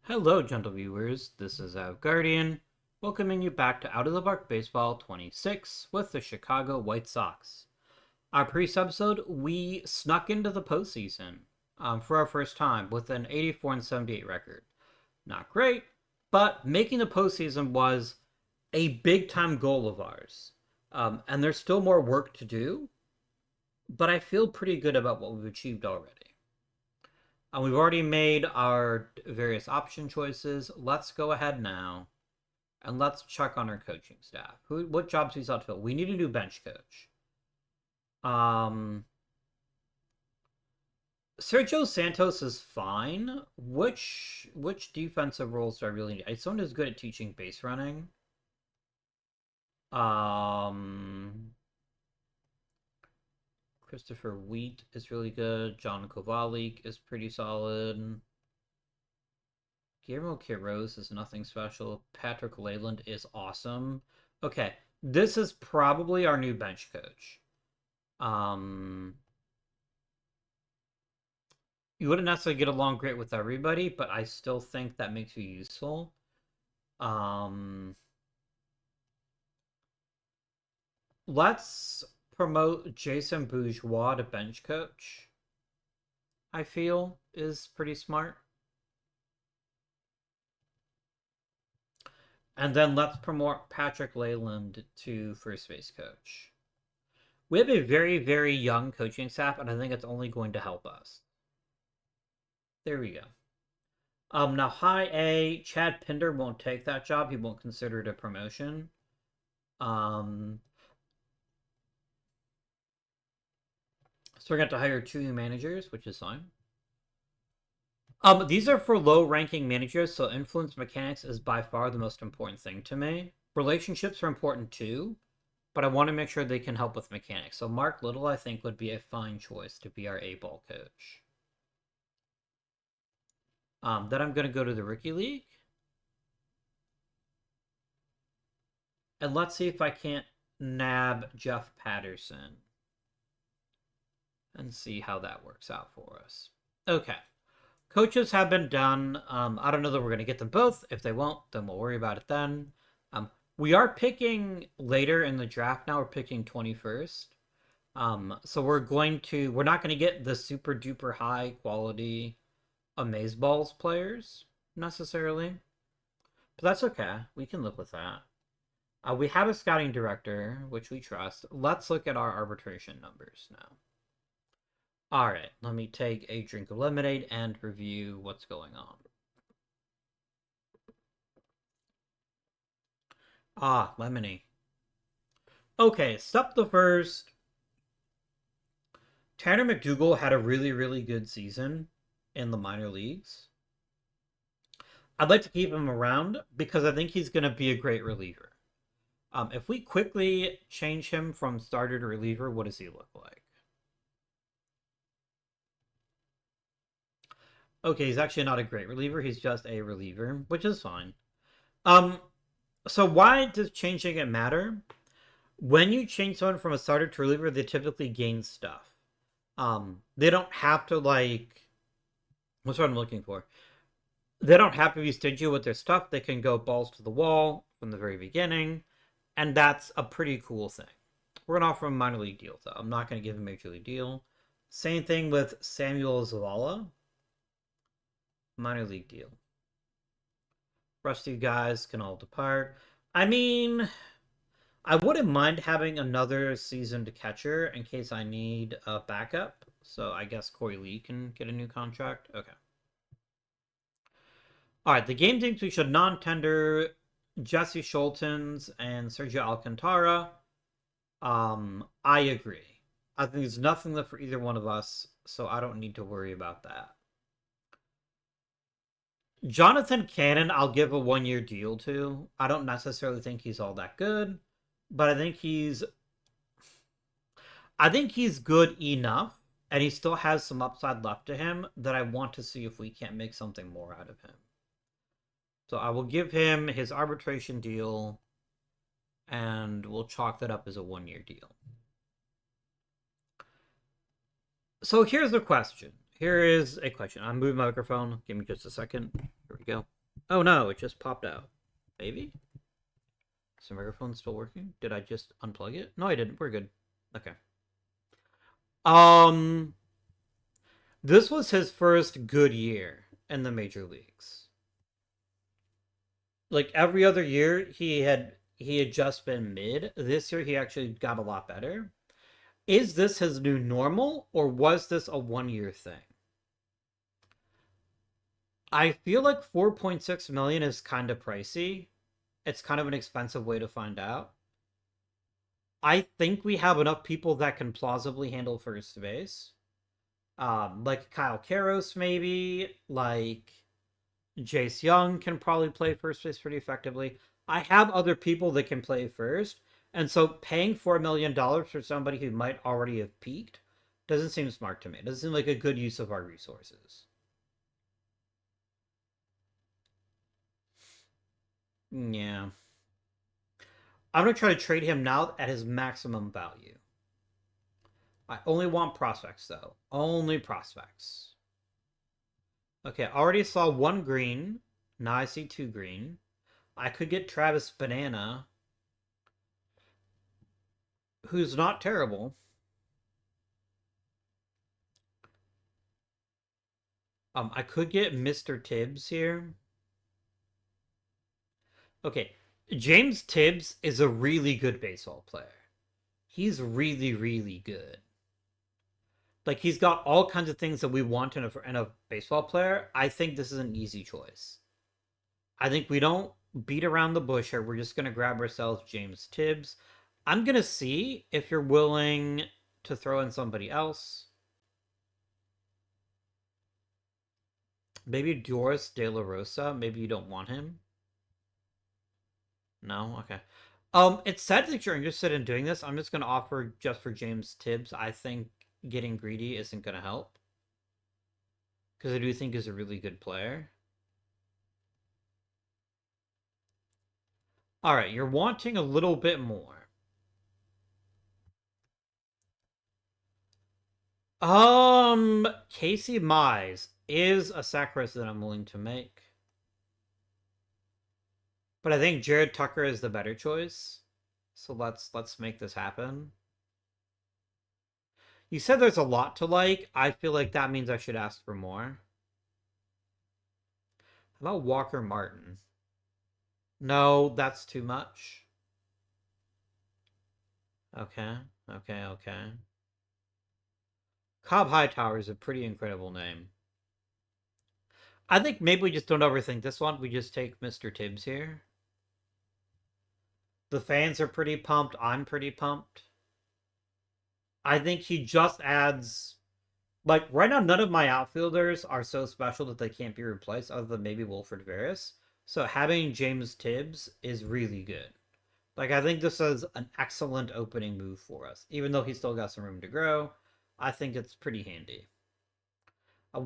Hello, gentle viewers. This is Guardian, welcoming you back to Out of the Park Baseball 26 with the Chicago White Sox. Our previous episode, we snuck into the postseason for our first time with an 84-78 record. Not great, but making the postseason was a big time goal of ours. And there's still more work to do, but I feel pretty good about what we've achieved already. We've already made our various option choices. Let's go ahead now and let's check on our coaching staff. What jobs we sought to fill? We need a new bench coach. Sergio Santos is fine. Which defensive roles do I really need? Someone who's good at teaching base running. Christopher Wheat is really good. John Kovalik is pretty solid. Guillermo Quiroz is nothing special. Patrick Leyland is awesome. Okay, this is probably our new bench coach. You wouldn't necessarily get along great with everybody, but I still think that makes you useful. Let's promote Jason Bourgeois to bench coach. I feel is pretty smart. And then let's promote Patrick Leyland to first base coach. We have a very, very young coaching staff, and I think it's only going to help us. There we go. Now high A, Chad Pinder won't take that job. He won't consider it a promotion. So we're going to have to hire 2 new managers, which is fine. These are for low-ranking managers, so influence mechanics is by far the most important thing to me. Relationships are important too, but I want to make sure they can help with mechanics. So Mark Little, I think, would be a fine choice to be our A-ball coach. Then I'm going to go to the Rookie League. And let's see if I can't nab Jeff Patterson. And see how that works out for us. Okay. Coaches have been done. I don't know that we're going to get them both. If they won't, then we'll worry about it then. We are picking later in the draft now. We're picking 21st. So we're not going to get the super duper high quality Amazeballs players necessarily. But that's okay. We can live with that. We have a scouting director, which we trust. Let's look at our arbitration numbers now. All right, let me take a drink of lemonade and review what's going on. Lemony. Okay, step the first. Tanner McDougal had a really, really good season in the minor leagues. I'd like to keep him around because I think he's going to be a great reliever. If we quickly change him from starter to reliever, what does he look like? Okay, he's actually not a great reliever. He's just a reliever, which is fine. So why does changing it matter? When you change someone from a starter to reliever, they typically gain stuff. They don't have to what's what I'm looking for. They don't have to be stingy with their stuff. They can go balls to the wall from the very beginning, and that's a pretty cool thing. We're gonna offer him a minor league deal, though. I'm not gonna give him a major league deal. Same thing with Samuel Zavala. Minor league deal. Rest of you guys can all depart. I mean, I wouldn't mind having another seasoned catcher in case I need a backup. So I guess Corey Lee can get a new contract. Okay. All right, the game thinks we should non-tender Jesse Schultens and Sergio Alcantara. I agree. I think there's nothing left for either one of us, so I don't need to worry about that. Jonathan Cannon, I'll give a 1-year deal to. I don't necessarily think he's all that good, but I think he's good enough, and he still has some upside left to him that I want to see if we can't make something more out of him. So I will give him his arbitration deal, and we'll chalk that up as a 1-year deal. So here's the question. Here is a question. I'm moving my microphone. Give me just a second. Here we go. Oh no, it just popped out. Maybe? Is the microphone still working? Did I just unplug it? No, I didn't. We're good. Okay. Um, this was his first good year in the major leagues. Like every other year, he had just been mid. This year, he actually got a lot better. Is this his new normal, or was this a 1 year thing? I feel like 4.6 million is kind of pricey. It's kind of an expensive way to find out. I think we have enough people that can plausibly handle first base. Like Kyle Karros, maybe. Like Jace Young can probably play first base pretty effectively. I have other people that can play first. And so paying $4 million for somebody who might already have peaked doesn't seem smart to me. It doesn't seem like a good use of our resources. Yeah. I'm going to try to trade him now at his maximum value. I only want prospects, though. Only prospects. Okay, I already saw one green. Now I see two green. I could get Travis Banana, who's not terrible. I could get Mr. Tibbs here. Okay, James Tibbs is a really good baseball player. He's really, really good. Like he's got all kinds of things that we want in a baseball player. I think this is an easy choice. I think we don't beat around the bush here. We're just gonna grab ourselves James Tibbs. I'm gonna see if you're willing to throw in somebody else. Maybe Doris De La Rosa. Maybe you don't want him. No? Okay. It's sad that you're interested in doing this. I'm just gonna offer just for James Tibbs. I think getting greedy isn't gonna help. Because I do think he's a really good player. Alright, you're wanting a little bit more. Casey Mize is a sacrifice that I'm willing to make. But I think Jared Tucker is the better choice. So let's make this happen. You said there's a lot to like. I feel like that means I should ask for more. How about Walker Martin? No, that's too much. Okay, okay. Cobb Hightower is a pretty incredible name. I think maybe we just don't overthink this one. We just take Mr. Tibbs here. The fans are pretty pumped. I'm pretty pumped. I think he just adds. Like, right now, none of my outfielders are so special that they can't be replaced, other than maybe Wilfred Veras. So having James Tibbs is really good. Like, I think this is an excellent opening move for us. Even though he's still got some room to grow, I think it's pretty handy.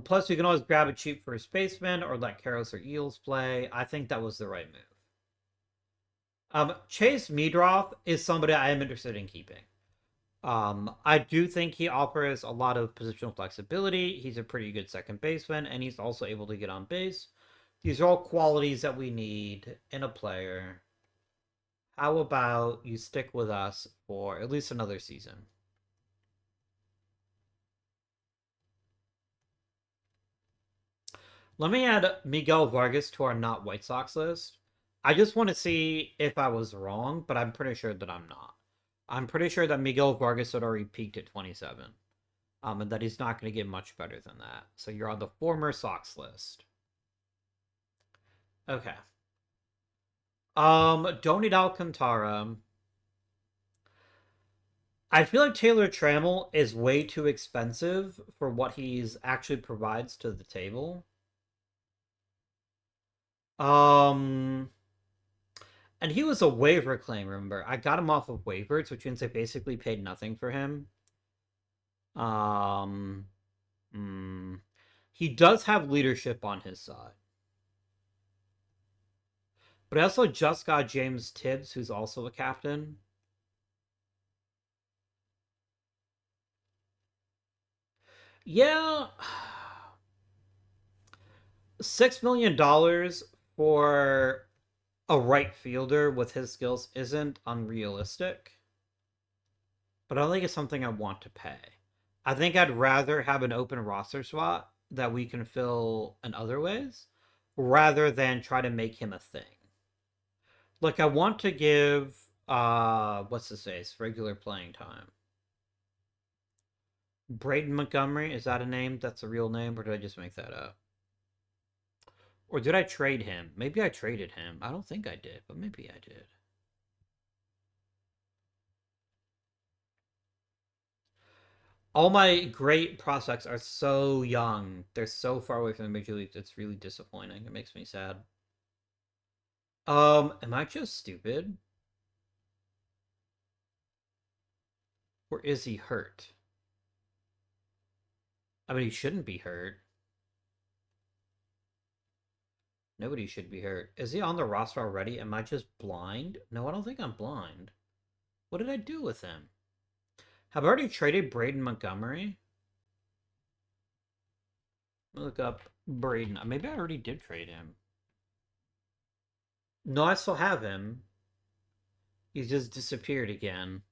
Plus, you can always grab a cheap first baseman or let Karros or Eels play. I think that was the right move. Chase Meadroth is somebody I am interested in keeping. I do think he offers a lot of positional flexibility. He's a pretty good second baseman, and he's also able to get on base. These are all qualities that we need in a player. How about you stick with us for at least another season? Let me add Miguel Vargas to our not White Sox list. I just want to see if I was wrong, but I'm pretty sure that I'm not. I'm pretty sure that Miguel Vargas had already peaked at 27. And that he's not going to get much better than that. So you're on the former Sox list. Okay. Donit Alcantara. I feel like Taylor Trammell is way too expensive for what he's actually provides to the table. Um, and he was a waiver claim, remember? I got him off of waivers, which means I basically paid nothing for him. Um, mm, he does have leadership on his side. But I also just got James Tibbs, who's also a captain. Yeah. $6 million for a right fielder with his skills isn't unrealistic, but I don't think it's something I want to pay. I think I'd rather have an open roster spot that we can fill in other ways rather than try to make him a thing. Like I want to give what's his face regular playing time. Braden Montgomery, is that a name? That's a real name, or did I just make that up? Or did I trade him? Maybe I traded him. I don't think I did, but maybe I did. All my great prospects are so young. They're so far away from the major leagues. It's really disappointing. It makes me sad. Am I just stupid? Or is he hurt? I mean, he shouldn't be hurt. Nobody should be hurt. Is he on the roster already? Am I just blind? No, I don't think I'm blind. What did I do with him? Have I already traded Braden Montgomery? Look up Braden. Maybe I already did trade him. No, I still have him. He's just disappeared again.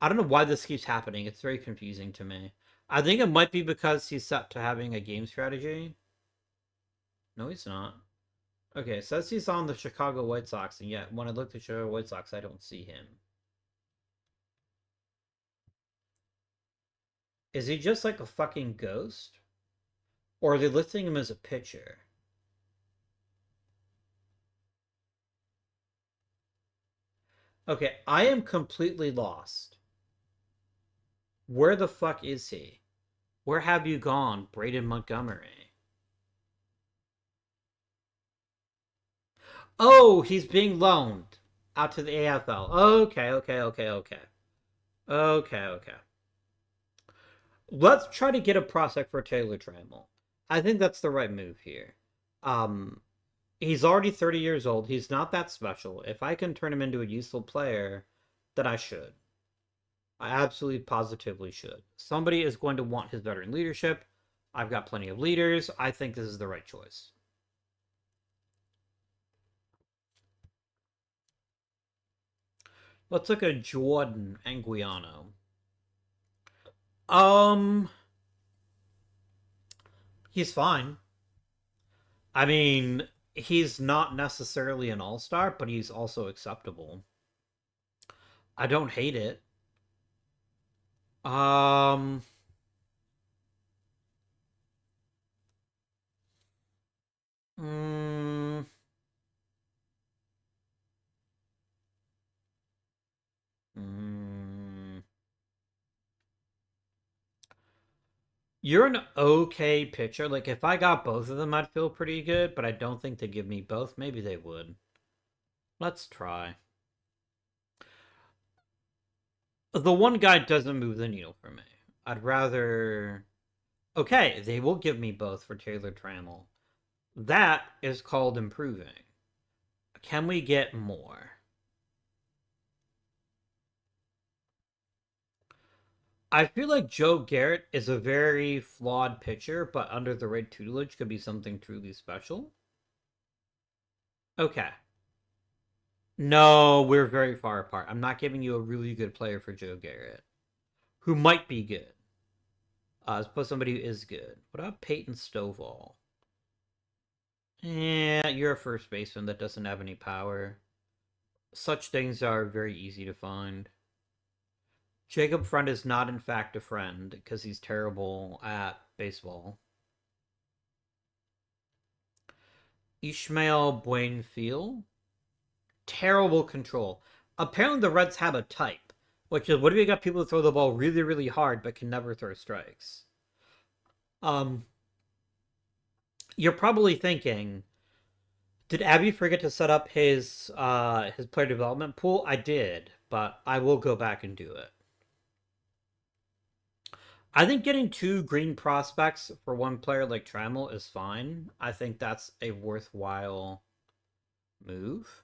I don't know why this keeps happening. It's very confusing to me. I think it might be because he's set to having a game strategy. No, he's not. Okay, it says he's on the Chicago White Sox, and yet when I look at the Chicago White Sox, I don't see him. Is he just like a fucking ghost? Or are they listing him as a pitcher? Okay, I am completely lost. Where the fuck is he? Where have you gone, Braden Montgomery? Oh, he's being loaned out to the AFL. Okay, okay, okay, okay. Okay, okay. Let's try to get a prospect for Taylor Trammell. I think that's the right move here. Um, he's already 30 years old. He's not that special. If I can turn him into a useful player, then I should. I absolutely positively should. Somebody is going to want his veteran leadership. I've got plenty of leaders. I think this is the right choice. Let's look at Jordan Anguiano. Um, he's fine. I mean, he's not necessarily an all-star, but he's also acceptable. I don't hate it. Um, mm, mm, you're an okay pitcher. Like, if I got both of them, I'd feel pretty good, but I don't think they'd give me both. Maybe they would. Let's try. The one guy doesn't move the needle for me. I'd rather. Okay, they will give me both for Taylor Trammell. That is called improving. Can we get more? I feel like Joe Garrett is a very flawed pitcher, but under the right tutelage could be something truly special. Okay. No, we're very far apart. I'm not giving you a really good player for Joe Garrett, who might be good. Suppose somebody who is good. What about Peyton Stovall? Yeah, you're a first baseman that doesn't have any power. Such things are very easy to find. Jacob Friend is not, in fact, a friend because he's terrible at baseball. Ishmael Buenfield, terrible control. Apparently, the Reds have a type, which is what do we got people who throw the ball really, really hard but can never throw strikes? Um, you're probably thinking, did Abby forget to set up his player development pool? I did, but I will go back and do it. I think getting two green prospects for one player like Trammell is fine. I think that's a worthwhile move.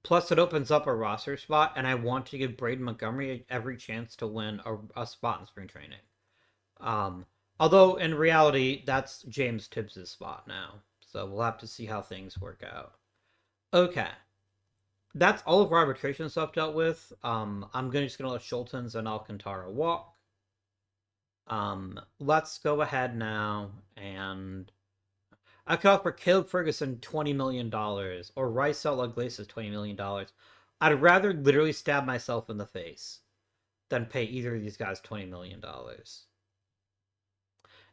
Plus, it opens up a roster spot, and I want to give Braden Montgomery every chance to win a spot in spring training. Um, Although in reality, that's James Tibbs' spot now. So we'll have to see how things work out. Okay. That's all of our arbitration stuff dealt with. I'm just gonna let Schultens and Alcantara walk. Let's go ahead now and I could offer Caleb Ferguson $20 million or Raisel Iglesias $20 million. I'd rather literally stab myself in the face than pay either of these guys $20 million.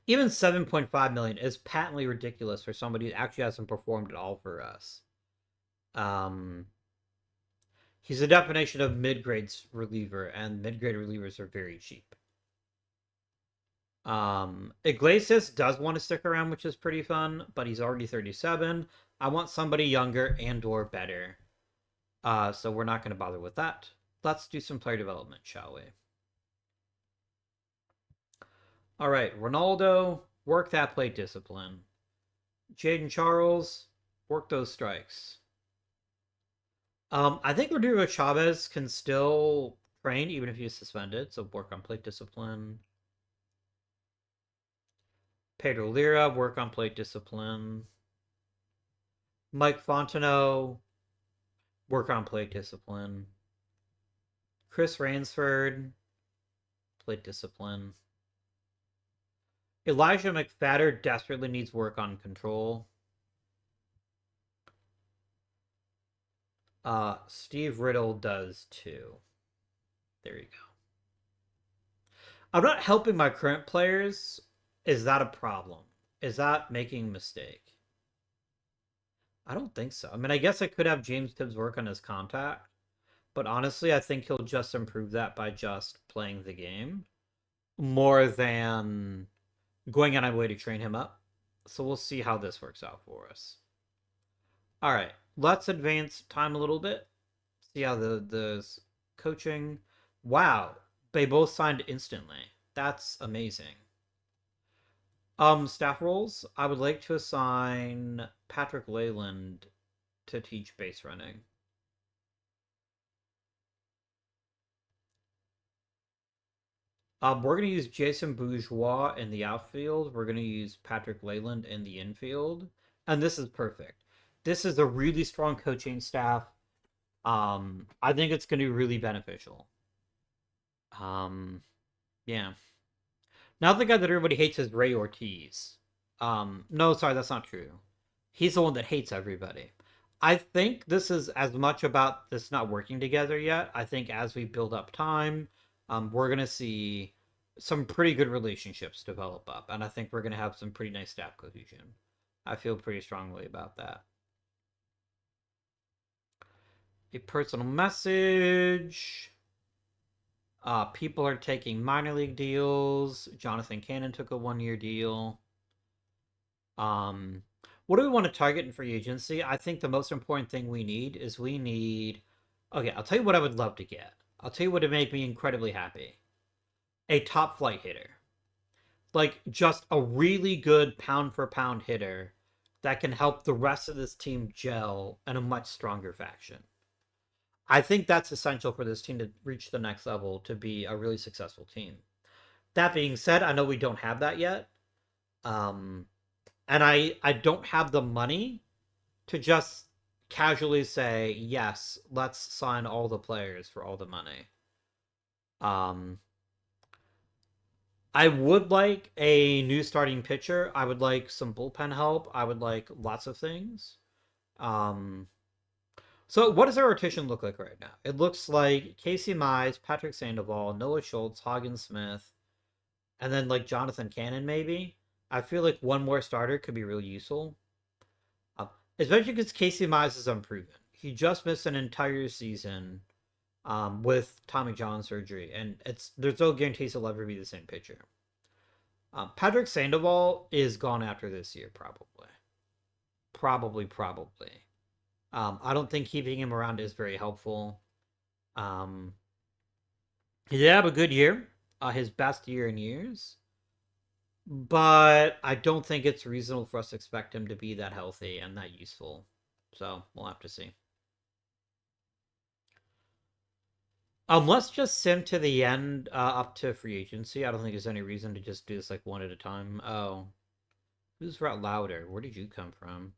Even 7.5 million is patently ridiculous for somebody who actually hasn't performed at all for us. He's a definition of mid-grade reliever, and mid-grade relievers are very cheap. Iglesias does want to stick around, which is pretty fun, but he's already 37. I want somebody younger and or better. So we're not going to bother with that. Let's do some player development, shall we? All right, Ronaldo, work that plate discipline. Jaden Charles, work those strikes. I think Rodrigo Chavez can still train even if he's suspended, so work on plate discipline. Pedro Lira, work on plate discipline. Mike Fontenot, work on plate discipline. Chris Ransford, plate discipline. Elijah McFadder desperately needs work on control. Steve Riddle does too. There you go. I'm not helping my current players. Is that a problem? Is that making a mistake? I don't think so. I mean, I guess I could have James Tibbs work on his contact, but honestly, I think he'll just improve that by just playing the game more than going on my way to train him up. So we'll see how this works out for us. All right, let's advance time a little bit. See how the coaching. Wow, they both signed instantly. That's amazing. Staff roles. I would like to assign Patrick Leyland to teach base running. We're going to use Jason Bourgeois in the outfield. We're going to use Patrick Leyland in the infield. And this is perfect. This is a really strong coaching staff. I think it's going to be really beneficial. Yeah. Now the guy that everybody hates is Ray Ortiz. No, sorry, that's not true. He's the one that hates everybody. I think this is as much about this not working together yet. I think as we build up time, we're gonna see some pretty good relationships develop up, and I think we're gonna have some pretty nice staff cohesion. I feel pretty strongly about that. A personal message. People are taking minor league deals. Jonathan Cannon took a 1-year deal. What do we want to target in free agency? I think the most important thing we need is okay, I'll tell you what I would love to get. I'll tell you what would make me incredibly happy. A top flight hitter. Like just a really good pound for pound hitter that can help the rest of this team gel in a much stronger fashion. I think that's essential for this team to reach the next level to be a really successful team. That being said, I know we don't have that yet. And I don't have the money to just casually say, yes, let's sign all the players for all the money. I would like a new starting pitcher. I would like some bullpen help. I would like lots of things. So what does our rotation look like right now? It looks like Casey Mize, Patrick Sandoval, Noah Schultz, Hagen Smith, and then like Jonathan Cannon maybe. I feel like one more starter could be really useful. Especially because Casey Mize is unproven. He just missed an entire season with Tommy John surgery, and there's no guarantees he'll ever be the same pitcher. Patrick Sandoval is gone after this year, probably. Probably. I don't think keeping him around is very helpful. He did have a good year, his best year in years, but I don't think it's reasonable for us to expect him to be that healthy and that useful. So we'll have to see. Let's just sim to the end up to free agency. I don't think there's any reason to just do this like one at a time. Oh, Who's Rhett Louder? Where did you come from?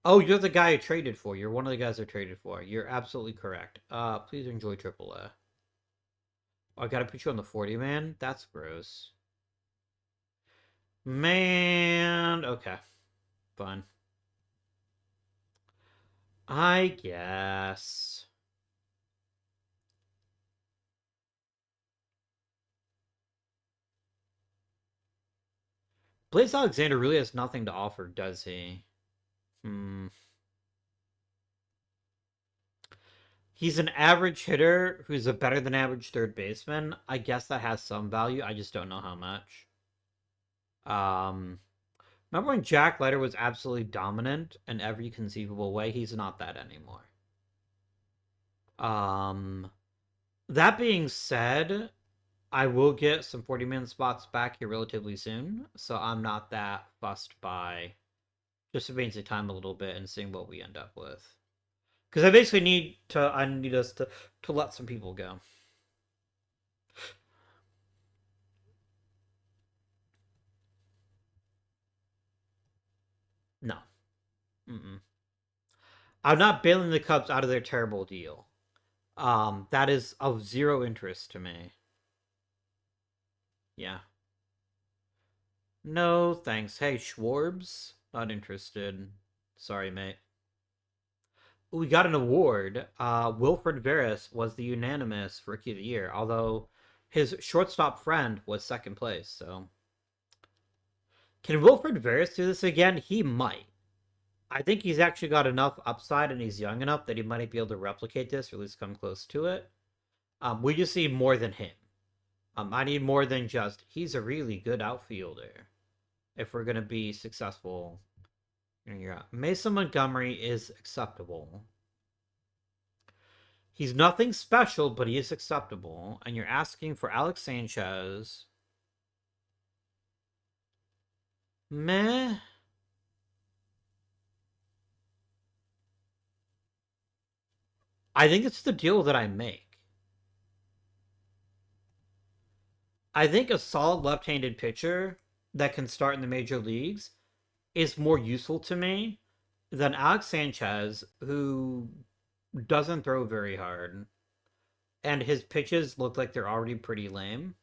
Oh, you're the guy I traded for. You're one of the guys I traded for. You're absolutely correct. Please enjoy AAA. Oh, I gotta put you on the 40 man? That's gross. Man, okay. Fine. I guess. Blaze Alexander really has nothing to offer, does he? Hmm. He's an average hitter who's a better than average third baseman. I guess that has some value. I just don't know how much. Um, Remember when Jack Leiter was absolutely dominant in every conceivable way? He's not that anymore. Um, that being said, I will get some 40-man spots back here relatively soon, so I'm not that fussed by just advancing time a little bit and seeing what we end up with. Because I basically need us to let some people go. No. Mm-mm. I'm not bailing the Cubs out of their terrible deal. That is of zero interest to me. Yeah. No, thanks. Hey, Schwarbs? Not interested. Sorry, mate. We got an award. Wilfred Veras was the unanimous Rookie of the Year, although his shortstop friend was second place, so. Can Wilfred Veras do this again? He might. I think he's actually got enough upside and he's young enough that he might be able to replicate this or at least come close to it. We just need more than him. I need more than just he's a really good outfielder if we're gonna be successful. Yeah, Mason Montgomery is acceptable. He's nothing special, but he is acceptable. And you're asking for Alex Sanchez. Meh. I think it's the deal that I make. I think a solid left-handed pitcher that can start in the major leagues is more useful to me than Alex Sanchez, who doesn't throw very hard, and his pitches look like they're already pretty lame.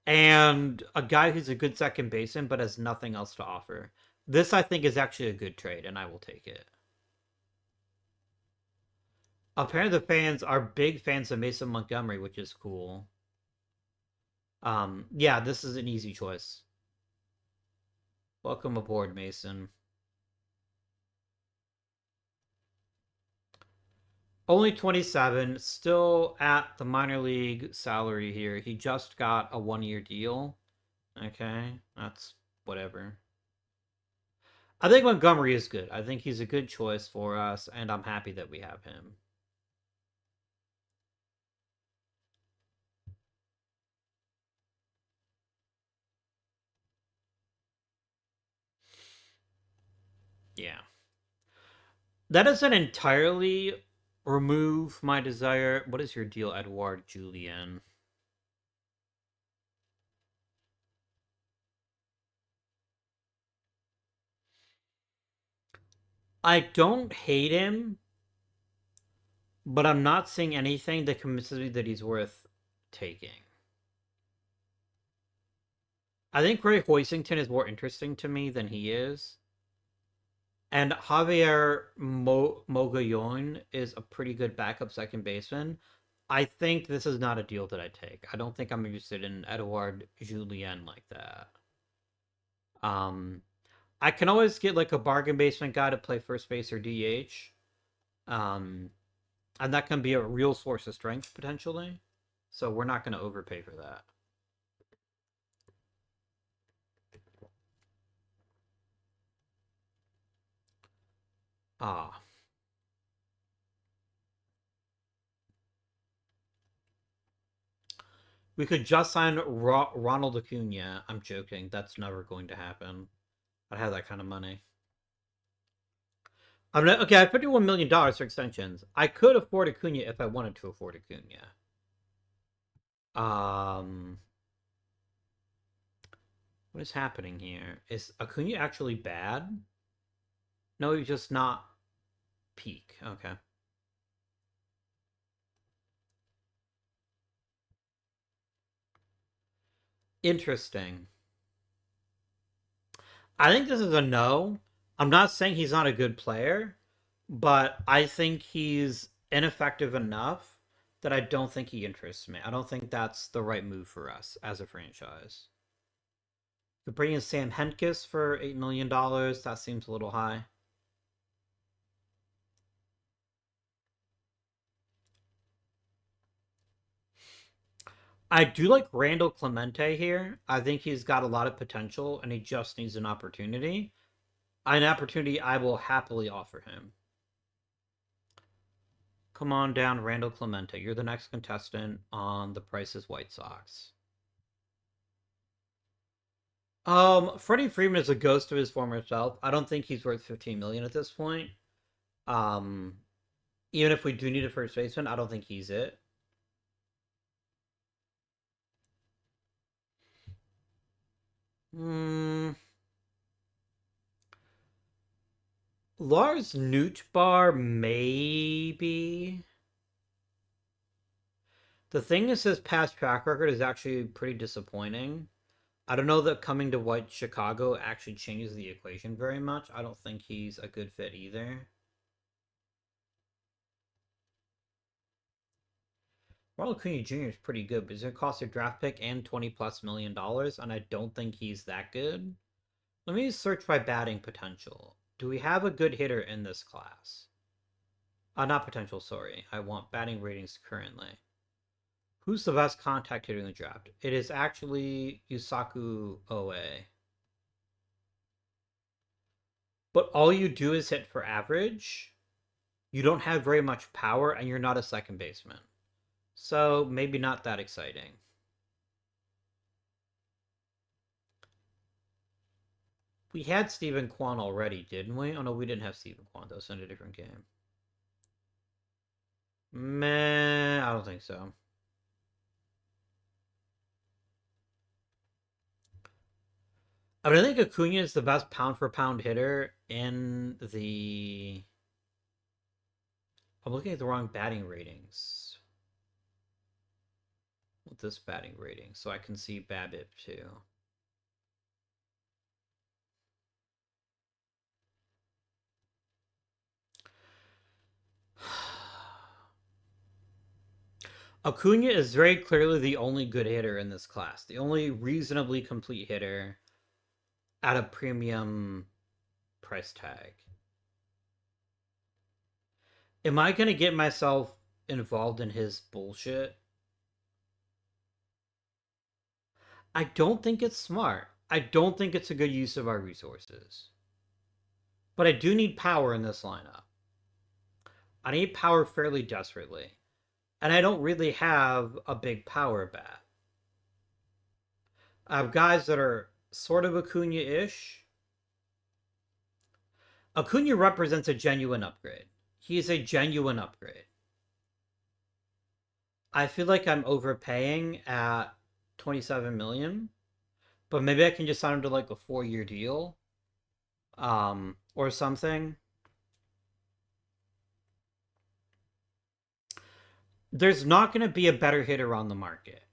And a guy who's a good second baseman but has nothing else to offer. This, I think, is actually a good trade, and I will take it. Apparently, the fans are big fans of Mason Montgomery, which is cool. Yeah, this is an easy choice. Welcome aboard, Mason. Only 27, still at the minor league salary here. He just got a 1-year deal. Okay, that's whatever. I think Montgomery is good. I think he's a good choice for us, and I'm happy that we have him. Yeah. That doesn't entirely remove my desire. What is your deal, Edouard Julien? I don't hate him, but I'm not seeing anything that convinces me that he's worth taking. I think Ray Hoisington is more interesting to me than he is. And Javier Mogollon is a pretty good backup second baseman. I think this is not a deal that I take. I don't think I'm interested in Edouard Julien like that. Um, I can always get like a bargain basement guy to play first base or DH. Um, and that can be a real source of strength potentially. So we're not going to overpay for that. Ah. We could just sign Ronald Acuna. I'm joking. That's never going to happen. I have that kind of money. I'm not, okay, I have $51 million for extensions. I could afford Acuna if I wanted to afford Acuna. Um, What is happening here? Is Acuna actually bad? No, he's just not peak. Okay. Interesting. I think this is a no. I'm not saying he's not a good player, but I think he's ineffective enough that I don't think he interests me. I don't think that's the right move for us as a franchise. To bring in Sam Hentges for $8 million, that seems a little high. I do like Randall Clemente here. I think he's got a lot of potential and he just needs an opportunity. An opportunity I will happily offer him. Come on down, Randall Clemente. You're the next contestant on The Price is White Sox. Freddie Freeman is a ghost of his former self. I don't think he's worth 15 million at this point. Um, Even if we do need a first baseman, I don't think he's it. Hmm. Lars Nootbaar, maybe. The thing is, his past track record is actually pretty disappointing. I don't know that coming to White Chicago actually changes the equation very much. I don't think he's a good fit either. Ronald Acuna Jr. is pretty good, but it's gonna cost a draft pick and 20 plus million dollars, and I don't think he's that good. Let me search by batting potential. Do we have a good hitter in this class? Not potential, sorry. I want batting ratings currently. Who's the best contact hitter in the draft? It is actually Yusaku Oe. But all you do is hit for average. You don't have very much power, and you're not a second baseman. So maybe not that exciting. We had Stephen Kwan already, didn't we? Oh no, we didn't have Stephen Kwan. That was in a different game. Meh, I don't think so. I mean, I think Acuna is the best pound for pound hitter in the. I'm looking at the wrong batting ratings. With this batting rating, so I can see BABIP too. Acuna is very clearly the only good hitter in this class, the only reasonably complete hitter at a premium price tag. Am I going to get myself involved in his bullshit? I don't think it's smart. I don't think it's a good use of our resources. But I do need power in this lineup. I need power fairly desperately. And I don't really have a big power bat. I have guys that are sort of Acuna ish. Acuna represents a genuine upgrade. He is a genuine upgrade. I feel like I'm overpaying at 27 million, but maybe I can just sign him to like a 4-year deal, or something. There's not going to be a better hitter on the market.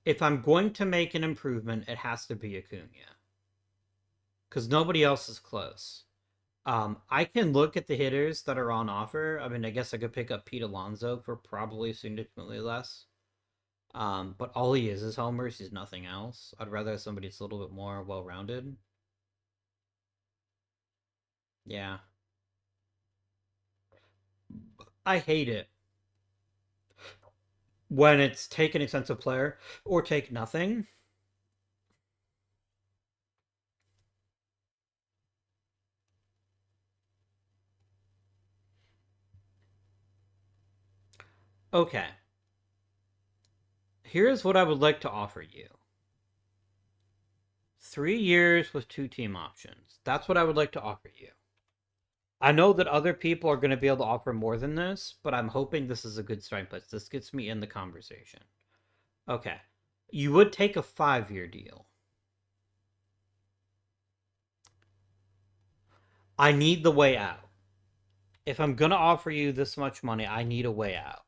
If I'm going to make an improvement, it has to be Acuna, because nobody else is close. I can look at the hitters that are on offer. I mean, I guess I could pick up Pete Alonso for probably significantly less. But all he is homers. He's nothing else. I'd rather have somebody that's a little bit more well-rounded. Yeah. I hate it when it's take an expensive player or take nothing. Okay. Here's what I would like to offer you. 3 years with 2 team options. That's what I would like to offer you. I know that other people are going to be able to offer more than this, but I'm hoping this is a good starting place. This gets me in the conversation. Okay. You would take a 5-year deal. I need the way out. If I'm gonna offer you this much money, I need a way out.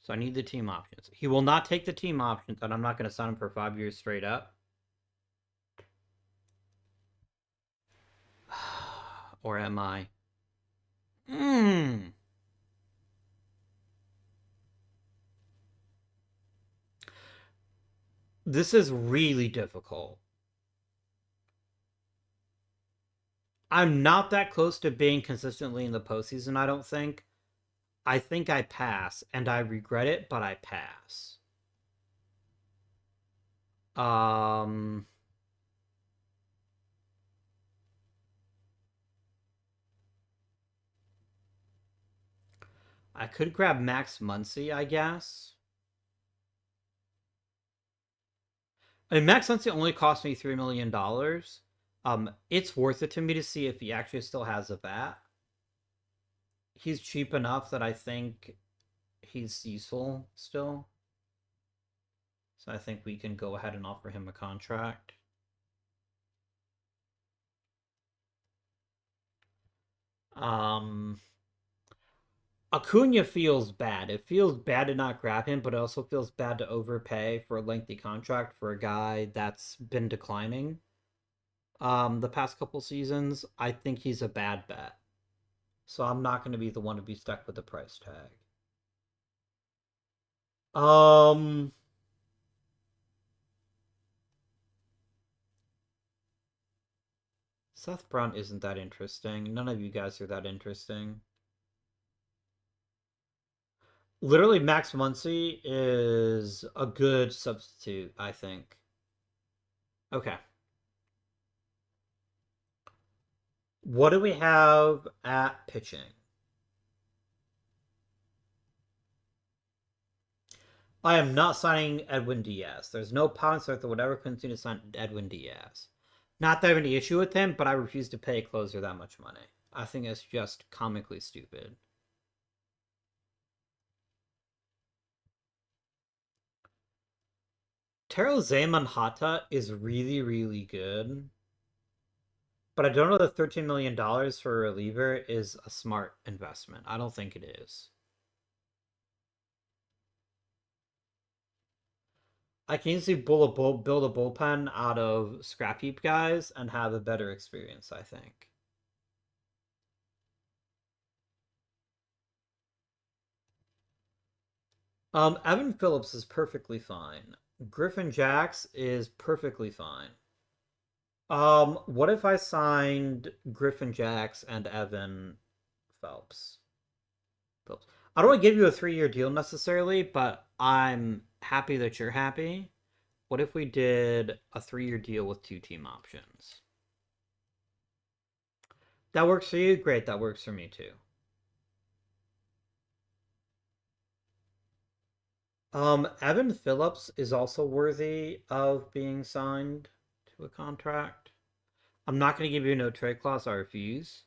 So I need the team options. He will not take the team options, and I'm not gonna sign him for 5 years straight up. Or am I? Hmm. This is really difficult. I'm not that close to being consistently in the postseason, I don't think. I think I pass, and I regret it, but I pass. Um, I could grab Max Muncy, I guess. I mean, Max Muncy only cost me $3 million. It's worth it to me to see if he actually still has a bat. He's cheap enough that I think he's useful still. So I think we can go ahead and offer him a contract. Um, Acuna feels bad. It feels bad to not grab him, but it also feels bad to overpay for a lengthy contract for a guy that's been declining. The past couple seasons, I think he's a bad bet. So I'm not going to be the one to be stuck with the price tag. Um, Seth Brown isn't that interesting. None of you guys are that interesting. Literally, Max Muncy is a good substitute, I think. Okay. What do we have at pitching? I am not signing Edwin Diaz. There's no pound that would ever continue to sign Edwin Diaz. Not that I have any issue with him, but I refuse to pay a closer that much money. I think it's just comically stupid. Taro Zaman Hata is really, really good. But I don't know that $13 million for a reliever is a smart investment. I don't think it is. I can easily build a bullpen out of scrap heap guys and have a better experience, I think. Evan Phillips is perfectly fine. Griffin Jacks is perfectly fine. What if I signed Griffin Jacks and Evan Phelps? Phillips. I don't want to give you a 3-year deal necessarily, but I'm happy that you're happy. What if we did a 3-year deal with 2 team options? That works for you? Great, that works for me too. Evan Phillips is also worthy of being signed to a contract. I'm not going to give you a no trade clause, I refuse.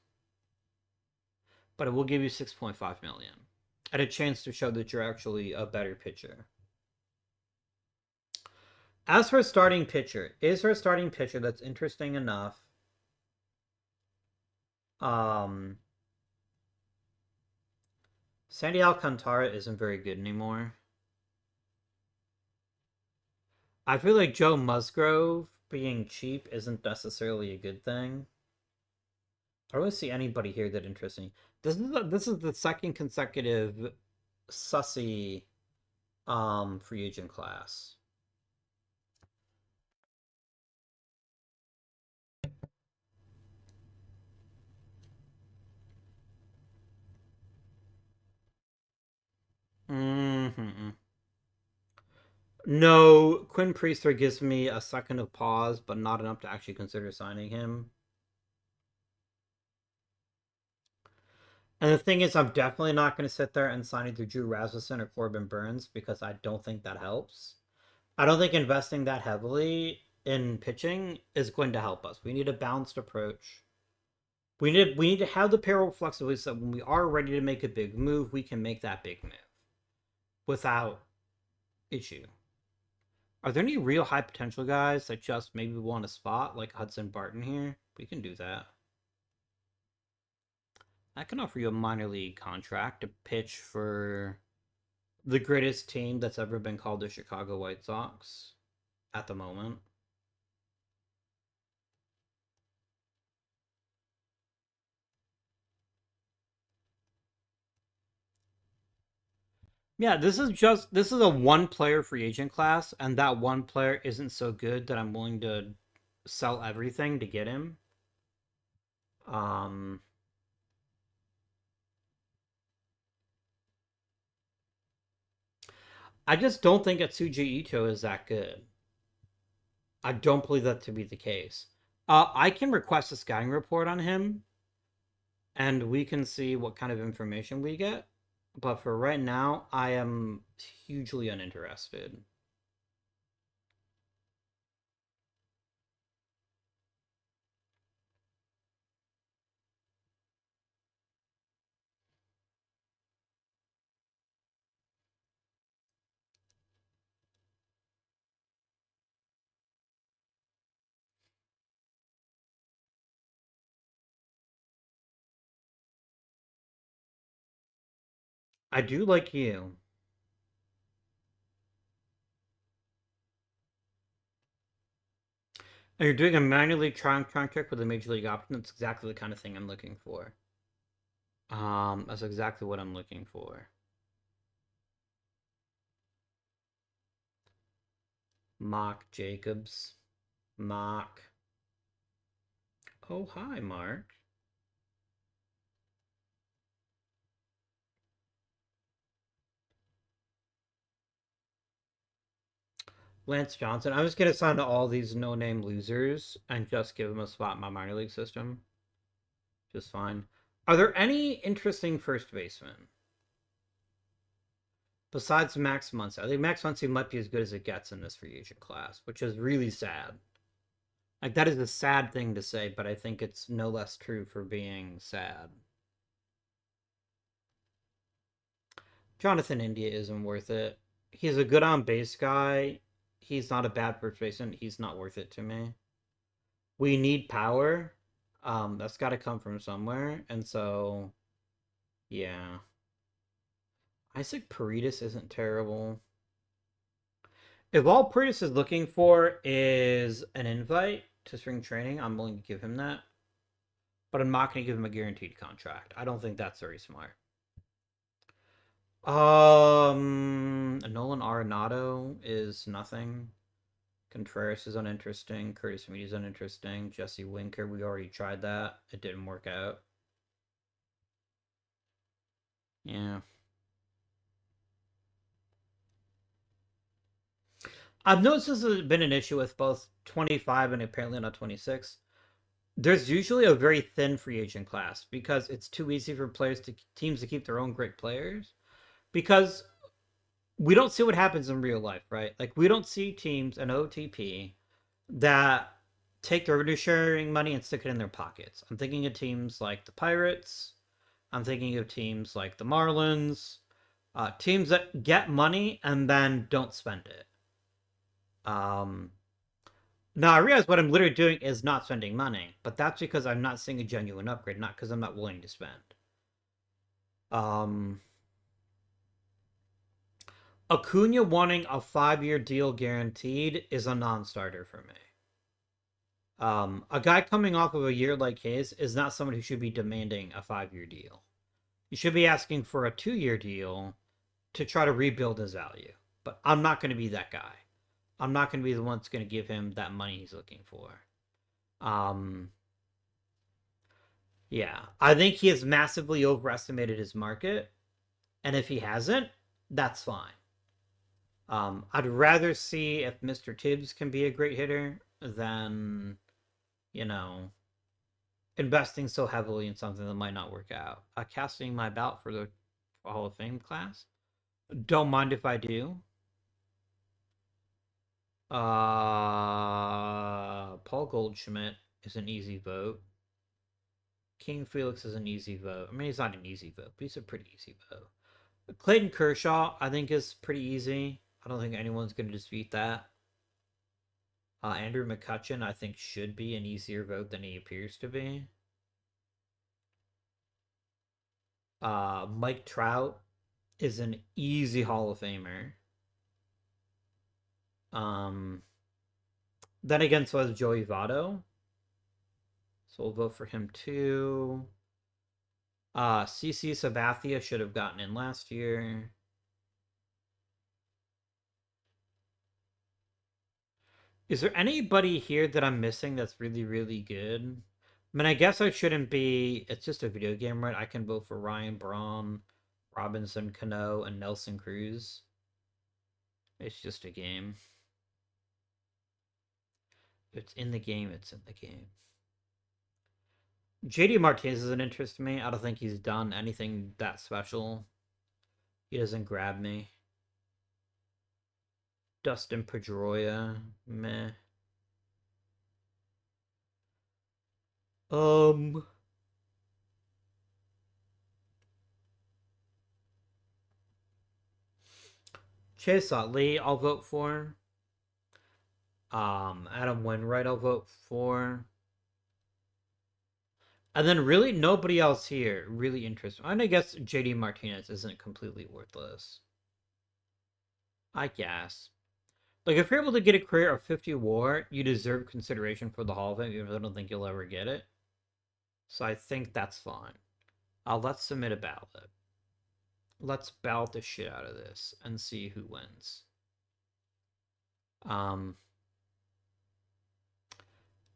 But it will give you 6.5 million and a chance to show that you're actually a better pitcher. As for a starting pitcher, is there a starting pitcher that's interesting enough? Um, Sandy Alcantara isn't very good anymore. I feel like Joe Musgrove being cheap isn't necessarily a good thing. I don't really see anybody here that interests me. This is the second consecutive sussy free agent class. Mm-hmm. No, Quinn Priester gives me a second of pause, but not enough to actually consider signing him. And the thing is, I'm definitely not going to sit there and sign either Drew Rasmussen or Corbin Burns because I don't think that helps. I don't think investing that heavily in pitching is going to help us. We need a balanced approach. We need to have the payroll flexibility so when we are ready to make a big move, we can make that big move without issue. Are there any real high potential guys that just maybe want a spot like Hudson Barton here? We can do that. I can offer you a minor league contract to pitch for the greatest team that's ever been called the Chicago White Sox at the moment. Yeah, this is a one player free agent class, and that one player isn't so good that I'm willing to sell everything to get him. Um, I just don't think Atsuji Ito is that good. I don't believe that to be the case. I can request a scouting report on him, and we can see what kind of information we get. But for right now, I am hugely uninterested. I do like you. And you're doing a minor league contract with a major league option. That's exactly the kind of thing I'm looking for. That's exactly what I'm looking for. Mock Jacobs. Mock. Oh, hi, Mark. Lance Johnson. I'm just gonna sign to all these no-name losers and just give them a spot in my minor league system. Just fine. Are there any interesting first basemen besides Max Muncy? I think Max Muncy might be as good as it gets in this free agent class, which is really sad. Like that is a sad thing to say, but I think it's no less true for being sad. Jonathan India isn't worth it. He's a good on base guy. He's not a bad first baseman. He's not worth it to me. We need power. That's got to come from somewhere, and so yeah, Isaac Paredes isn't terrible. If all Paredes is looking for is an invite to spring training, I'm willing to give him that. But I'm not going to give him a guaranteed contract. I don't think that's very smart. Nolan Arenado is nothing. Contreras is uninteresting. Curtis Mead is uninteresting. Jesse Winker, we already tried that. It didn't work out. Yeah. I've noticed this has been an issue with both 25 and apparently not 26. There's usually a very thin free agent class because it's too easy for teams to keep their own great players because we don't see what happens in real life, right? Like we don't see teams in OTP that take their revenue sharing money and stick it in their pockets. I'm thinking of teams like the Pirates. I'm thinking of teams like the Marlins, teams that get money and then don't spend it. Um, Now I realize what I'm literally doing is not spending money, but that's because I'm not seeing a genuine upgrade, not because I'm not willing to spend. Um, Acuna wanting a 5-year deal guaranteed is a non-starter for me. A guy coming off of a year like his is not someone who should be demanding a 5-year deal. You should be asking for a 2-year deal to try to rebuild his value. But I'm not going to be that guy. I'm not going to be the one that's going to give him that money he's looking for. Um, yeah, I think he has massively overestimated his market, and if he hasn't, that's fine. I'd rather see if Mr. Tibbs can be a great hitter than, you know, investing so heavily in something that might not work out. Casting my ballot for the Hall of Fame class. Don't mind if I do. Paul Goldschmidt is an easy vote. King Felix is an easy vote. I mean, he's not an easy vote, but he's a pretty easy vote. Clayton Kershaw, I think, is pretty easy. I don't think anyone's going to dispute that. Andrew McCutcheon, I think, should be an easier vote than he appears to be. Mike Trout is an easy Hall of Famer. Um, then again, so is Joey Votto. So we'll vote for him too. CC Sabathia should have gotten in last year. Is there anybody here that I'm missing that's really, really good? I mean, I guess I shouldn't be. It's just a video game, right? I can vote for Ryan Braun, Robinson Cano, and Nelson Cruz. It's just a game. It's in the game. It's in the game. JD Martinez doesn't interest me. I don't think he's done anything that special. He doesn't grab me. Dustin Pedroia, meh. Um, Chase Utley, I'll vote for. Adam Wainwright, I'll vote for. And then really nobody else here really interesting. And I guess JD Martinez isn't completely worthless. I guess. Like, if you're able to get a career of 50 WAR, you deserve consideration for the Hall of Fame, even if I don't think you'll ever get it. So I think that's fine. Let's submit a ballot. Let's ballot the shit out of this and see who wins.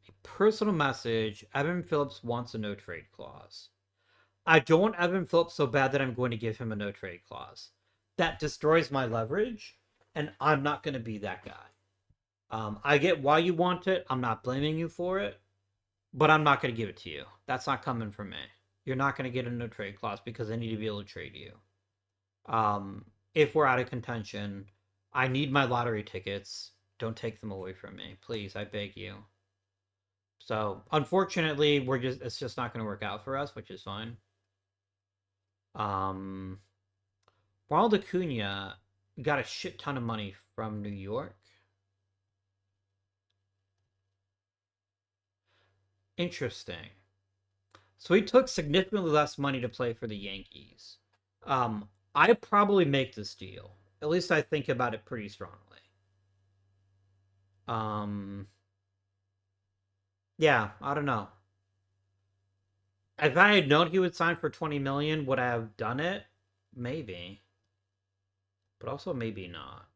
A personal message. Evan Phillips wants a no trade clause. I don't want Evan Phillips so bad that I'm going to give him a no trade clause. That destroys my leverage, and I'm not going to be that guy. I get why you want it. I'm not blaming you for it, but I'm not going to give it to you. That's not coming from me. You're not going to get a no trade clause because I need to be able to trade you. If we're out of contention, I need my lottery tickets. Don't take them away from me, please. I beg you. So unfortunately, it's just not going to work out for us, which is fine. Ronald Acuna got a shit ton of money from New York. Interesting. So he took significantly less money to play for the Yankees. I probably make this deal. At least I think about it pretty strongly. Yeah, I don't know. If I had known he would sign for 20 million, would I have done it? Maybe. But also maybe not.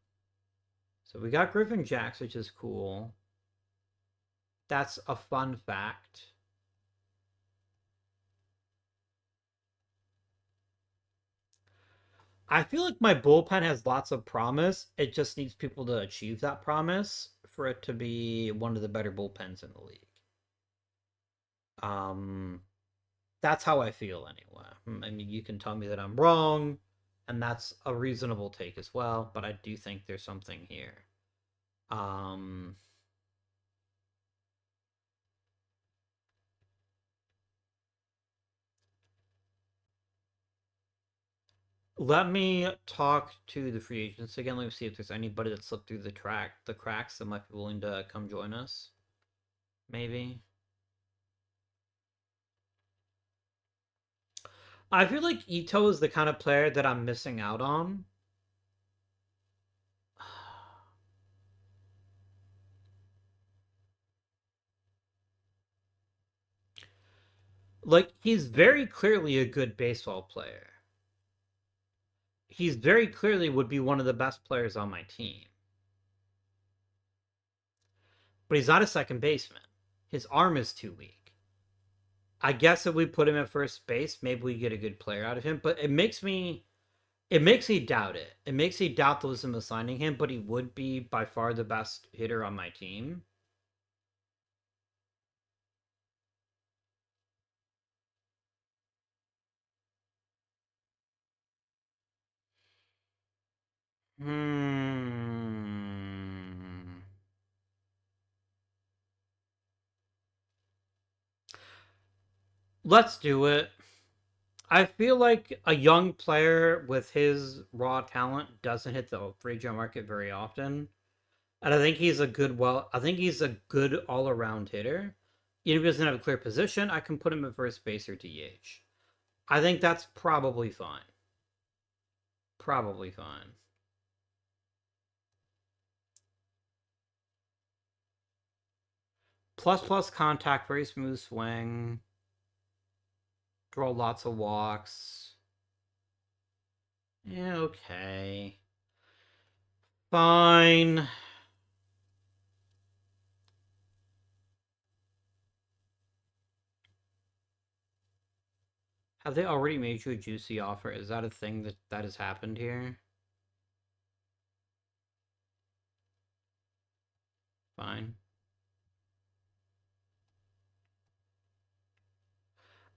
So we got Griffin Jacks, which is cool. That's a fun fact. I feel like my bullpen has lots of promise. It just needs people to achieve that promise for it to be one of the better bullpens in the league. That's how I feel anyway. I mean, you can tell me that I'm wrong, and that's a reasonable take as well, but I do think there's something here. Let me talk to the free agents again. Let me see if there's anybody that slipped through the cracks that might be willing to come join us. Maybe. I feel like Ito is the kind of player that I'm missing out on. Like, he's very clearly a good baseball player. He's very clearly would be one of the best players on my team. But he's not a second baseman. His arm is too weak. I guess if we put him at first base, maybe we get a good player out of him. But it makes me doubt it. It makes me doubt the wisdom of signing him, but he would be by far the best hitter on my team. Hmm. Let's do it. I feel like a young player with his raw talent doesn't hit the free agent market very often. And I think I think he's a good all around hitter. Even if he doesn't have a clear position, I can put him at first base or DH. I think that's probably fine. Probably fine. Plus plus contact, very smooth swing. Draw lots of walks. Yeah, okay. Fine. Have they already made you a juicy offer? Is that a thing that has happened here? Fine.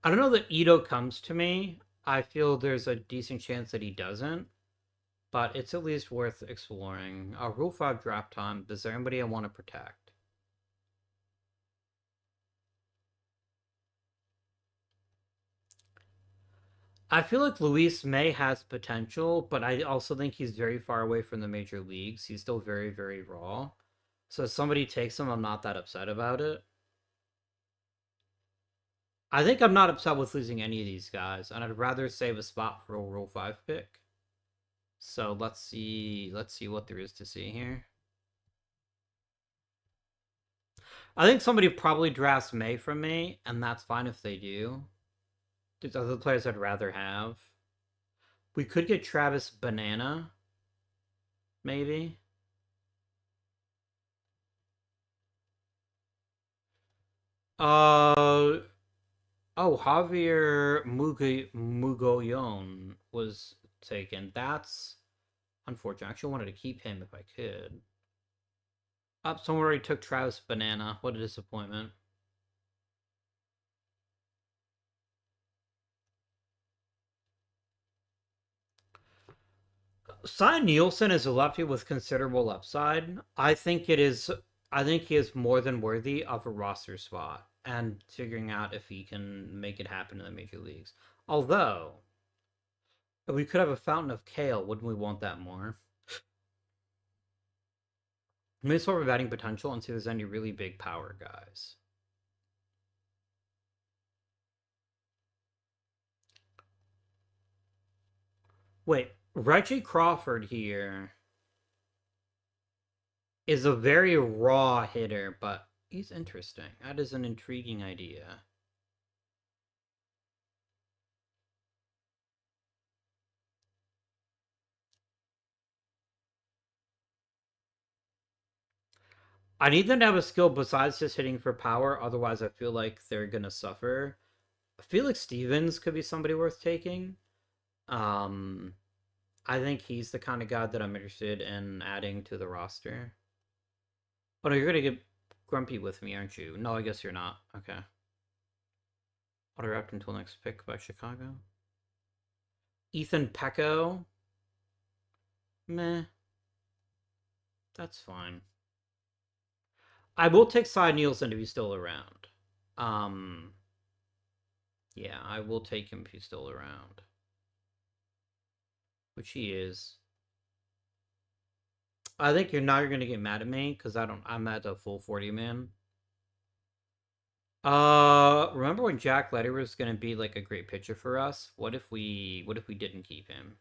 I don't know that Ito comes to me. I feel there's a decent chance that he doesn't, but it's at least worth exploring. Rule 5 draft time. Is there anybody I want to protect? I feel like Luis May has potential, but I also think he's very far away from the major leagues. He's still very, very raw. So if somebody takes him, I'm not that upset about it. I think I'm not upset with losing any of these guys, and I'd rather save a spot for a Rule 5 pick. So let's see what there is to see here. I think somebody probably drafts May from me, and that's fine if they do. There's other players I'd rather have. We could get Travis Banana, maybe. Uh oh, Javier Mugoyon was taken. That's unfortunate. I actually wanted to keep him if I could. Someone already took Travis Banana. What a disappointment. Cy Nielsen is a lefty with considerable upside. I think he is more than worthy of a roster spot and figuring out if he can make it happen in the major leagues. Although, if we could have a fountain of kale, wouldn't we want that more? Maybe sort of batting potential and see if there's any really big power guys. Wait, Reggie Crawford here is a very raw hitter, but he's interesting. That is an intriguing idea. I need them to have a skill besides just hitting for power, otherwise I feel like they're gonna suffer. Felix Stevens could be somebody worth taking. Um, I think he's the kind of guy that I'm interested in adding to the roster. Oh no, you're gonna get grumpy with me, aren't you? No, I guess you're not. Okay. Auto wrapped until next pick by Chicago. Ethan Pecco. Meh. That's fine. I will take Cy Nielsen if he's still around. Um, yeah, I will take him if he's still around. Which he is. I think you're not gonna get mad at me because I'm at a full 40 man. Remember when Jack Leiter was gonna be like a great pitcher for us? What if we didn't keep him?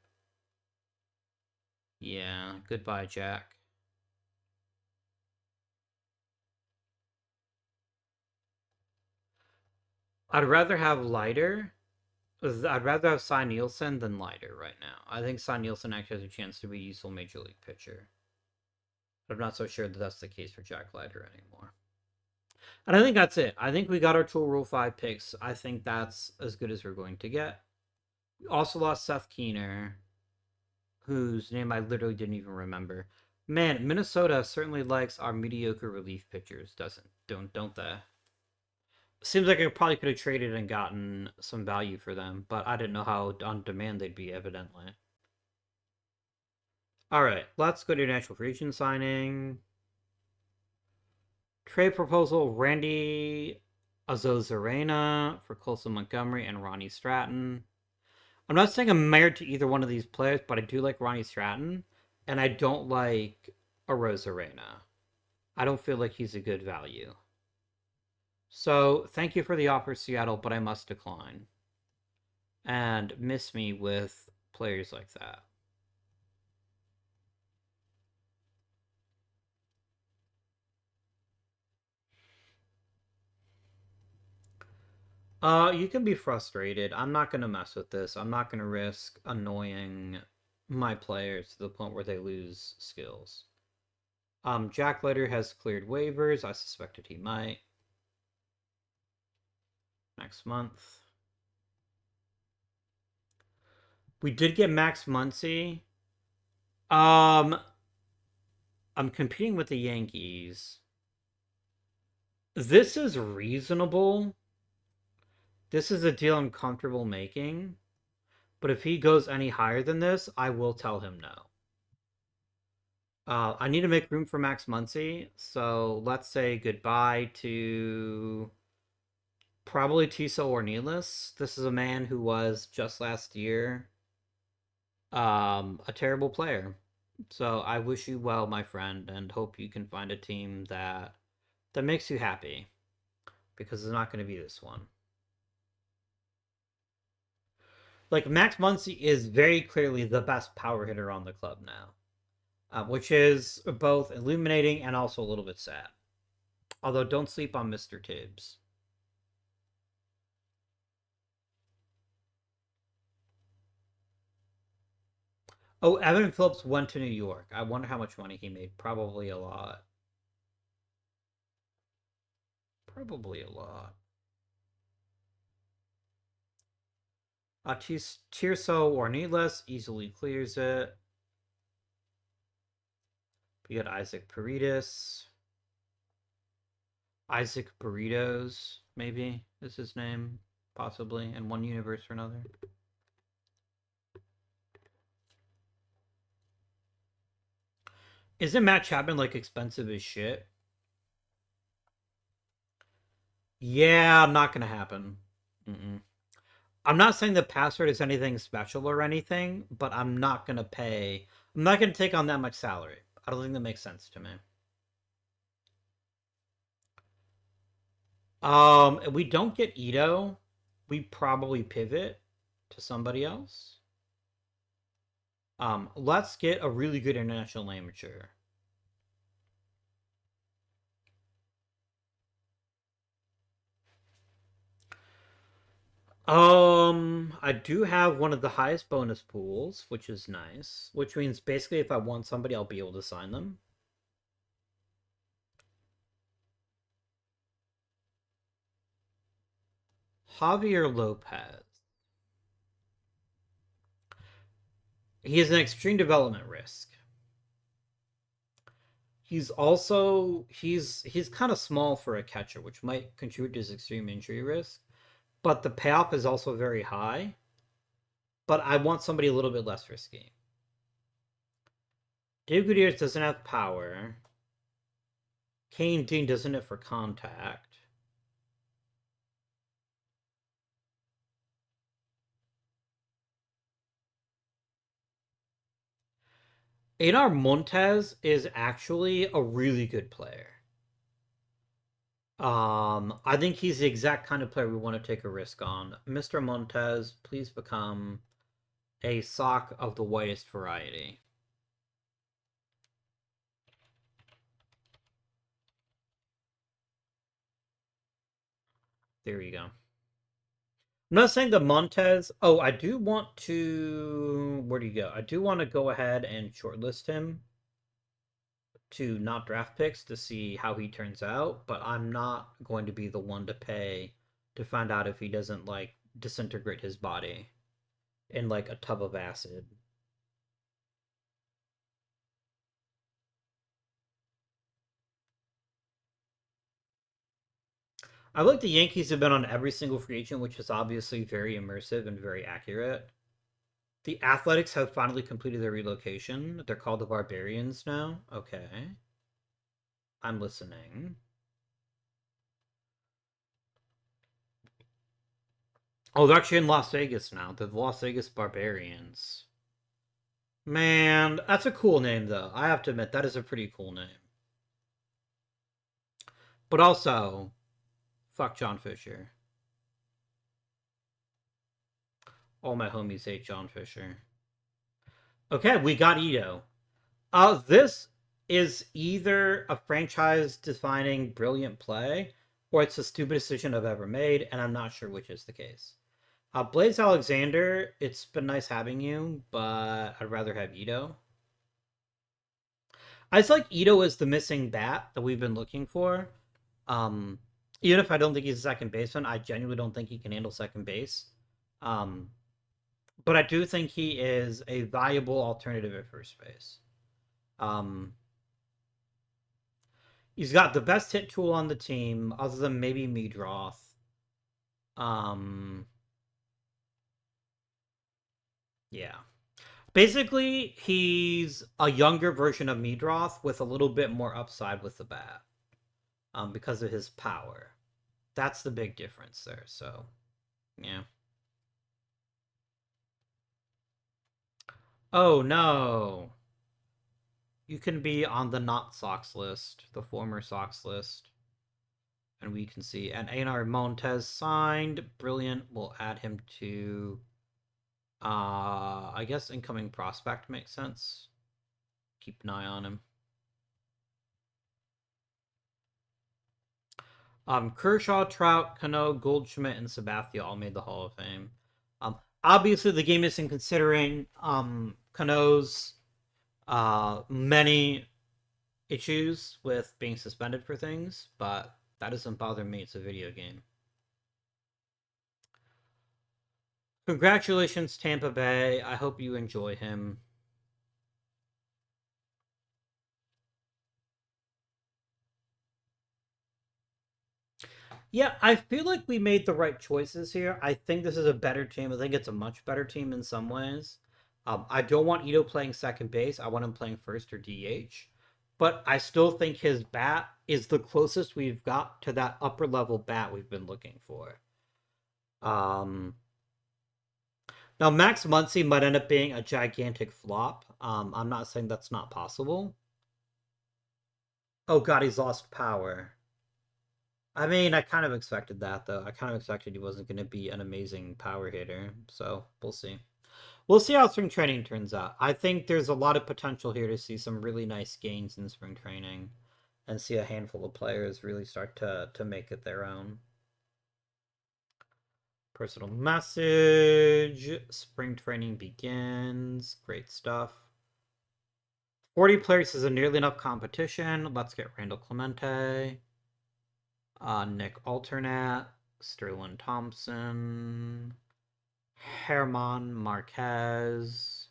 Yeah, goodbye, Jack. I'd rather have Leiter. I'd rather have Cy Nielsen than Leiter right now. I think Cy Nielsen actually has a chance to be a useful major league pitcher. But I'm not so sure that that's the case for Jack Leiter anymore. And I think that's it. I think we got our Tool Rule 5 picks. I think that's as good as we're going to get. We also lost Seth Keener, whose name I literally didn't even remember. Man, Minnesota certainly likes our mediocre relief pitchers, don't they? Seems like I probably could have traded and gotten some value for them, but I didn't know how on demand they'd be, evidently. Alright, let's go to natural free agent signing. Trade proposal Randy Azozarena for Colson Montgomery and Ronnie Stratton. I'm not saying I'm married to either one of these players, but I do like Ronnie Stratton, and I don't like Arozarena. I don't feel like he's a good value. So, thank you for the offer, Seattle, but I must decline. and miss me with players like that. You can be frustrated. I'm not gonna mess with this. I'm not gonna risk annoying my players to the point where they lose skills. Jack Letter has cleared waivers. I suspected he might. Next month. We did get Max Muncy. Um, I'm competing with the Yankees. This is reasonable. This is a deal I'm comfortable making. But if he goes any higher than this, I will tell him no. I need to make room for Max Muncy, so let's say goodbye to probably Tiso Ornelas. This is a man who was just last year a terrible player. So I wish you well, my friend, and hope you can find a team that makes you happy, because it's not going to be this one. Like Max Muncy is very clearly the best power hitter on the club now, which is both illuminating and also a little bit sad. Although don't sleep on Mr. Tibbs. Oh, Evan Phillips went to New York. I wonder how much money he made. Probably a lot. Probably a lot. Tirso Ornelas easily clears it. We got Isaac Paredes. Isaac Burritos, maybe is his name. Possibly in one universe or another. Isn't Matt Chapman like expensive as shit? Yeah, not gonna happen. Mm-mm. I'm not saying the password is anything special or anything, but I'm not gonna pay. I'm not gonna take on that much salary. I don't think that makes sense to me. If we don't get Ito, we probably pivot to somebody else. Let's get a really good international amateur. I do have one of the highest bonus pools, which is nice. Which means basically if I want somebody, I'll be able to sign them. Javier Lopez. He is an extreme development risk. He's kind of small for a catcher, which might contribute to his extreme injury risk. But the payoff is also very high. But I want somebody a little bit less risky. Dave Gutierrez doesn't have power. Kane Dean doesn't have for contact. Einar Montes is actually a really good player. I think he's the exact kind of player we want to take a risk on. Mr. Montes, please become a sock of the whitest variety. There you go. I'm not saying that Montez. Oh, I do want to. Where do you go? I do want to go ahead and shortlist him to not draft picks to see how he turns out, but I'm not going to be the one to pay to find out if he doesn't like disintegrate his body in like a tub of acid. I like the Yankees have been on every single free agent, which is obviously very immersive and very accurate. The Athletics have finally completed their relocation. They're called the Barbarians now. Okay. I'm listening. Oh, they're actually in Las Vegas now. They're the Las Vegas Barbarians. Man, that's a cool name, though. I have to admit, that is a pretty cool name. But also, fuck John Fisher. All my homies hate John Fisher. Okay, we got Ito. This is either a franchise-defining brilliant play, or it's the stupidest decision I've ever made, and I'm not sure which is the case. Blaze Alexander, it's been nice having you, but I'd rather have Ito. I just like Ito as the missing bat that we've been looking for. Um, Even if I don't think he's a second baseman, I genuinely don't think he can handle second base. Um, but I do think he is a valuable alternative at first base. Um, he's got the best hit tool on the team, other than maybe Meadroth. Um, yeah. Basically, he's a younger version of Meadroth with a little bit more upside with the bat, because of his power. That's the big difference there. So, yeah. Oh no, you can be on the not Sox list, the former Sox list, and we can see. And Einar Montes signed. Brilliant. We'll add him to. I guess incoming prospect makes sense. Keep an eye on him. Kershaw, Trout, Cano, Goldschmidt, and Sabathia all made the Hall of Fame. Obviously, the game isn't considering Cano's many issues with being suspended for things, but that doesn't bother me. It's a video game. Congratulations, Tampa Bay. I hope you enjoy him. Yeah, I feel like we made the right choices here. I think this is a better team. I think it's a much better team in some ways. I don't want Ito playing second base. I want him playing first or DH. But I still think his bat is the closest we've got to that upper level bat we've been looking for. Um, Now, Max Muncy might end up being a gigantic flop. I'm not saying that's not possible. Oh god, he's lost power. I mean, I kind of expected that, though. I kind of expected he wasn't going to be an amazing power hitter. So, we'll see. We'll see how spring training turns out. I think there's a lot of potential here to see some really nice gains in spring training and see a handful of players really start to make it their own. Personal message. Spring training begins. Great stuff. 40 players is a nearly enough competition. Let's get Randall Clemente. Nick Alternate. Sterling Thompson. Herman Marquez.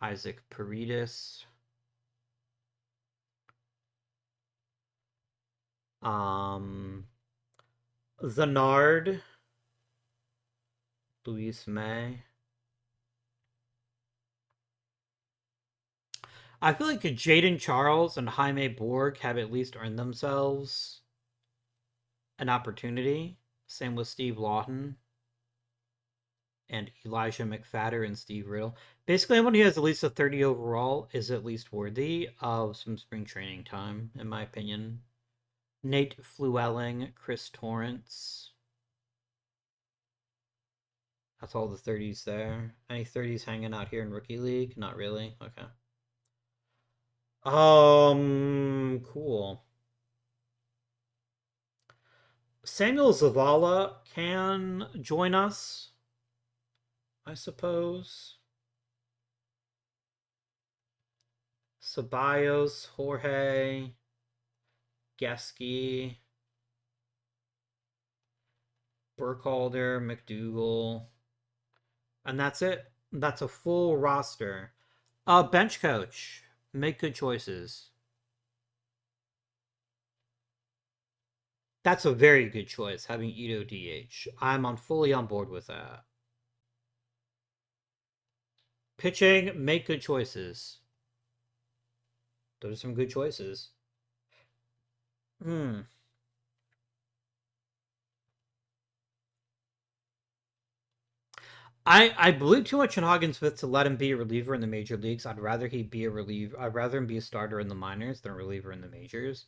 Isaac Paredes. Zanard. Luis May. I feel like Jaden Charles and Jaime Borg have at least earned themselves an opportunity. Same with Steve Lawton and Elijah McFadder and Steve Riddle. Basically, anyone who has at least a 30 overall is at least worthy of some spring training time, in my opinion. Nate Fluelling, Chris Torrance. That's all the 30s there. Any 30s hanging out here in Rookie League? Not really. Okay. Cool. Samuel Zavala can join us, I suppose. Ceballos, Jorge, Geske, Burkhalter, McDougal. And that's it. That's a full roster. Bench coach. Make good choices. That's a very good choice, having Ito DH. Fully on board with that. Pitching, make good choices. Those are some good choices. I believe too much in Hoggins Smith to let him be a reliever in the major leagues. I'd rather he be a reliever. I'd rather him be a starter in the minors than a reliever in the majors.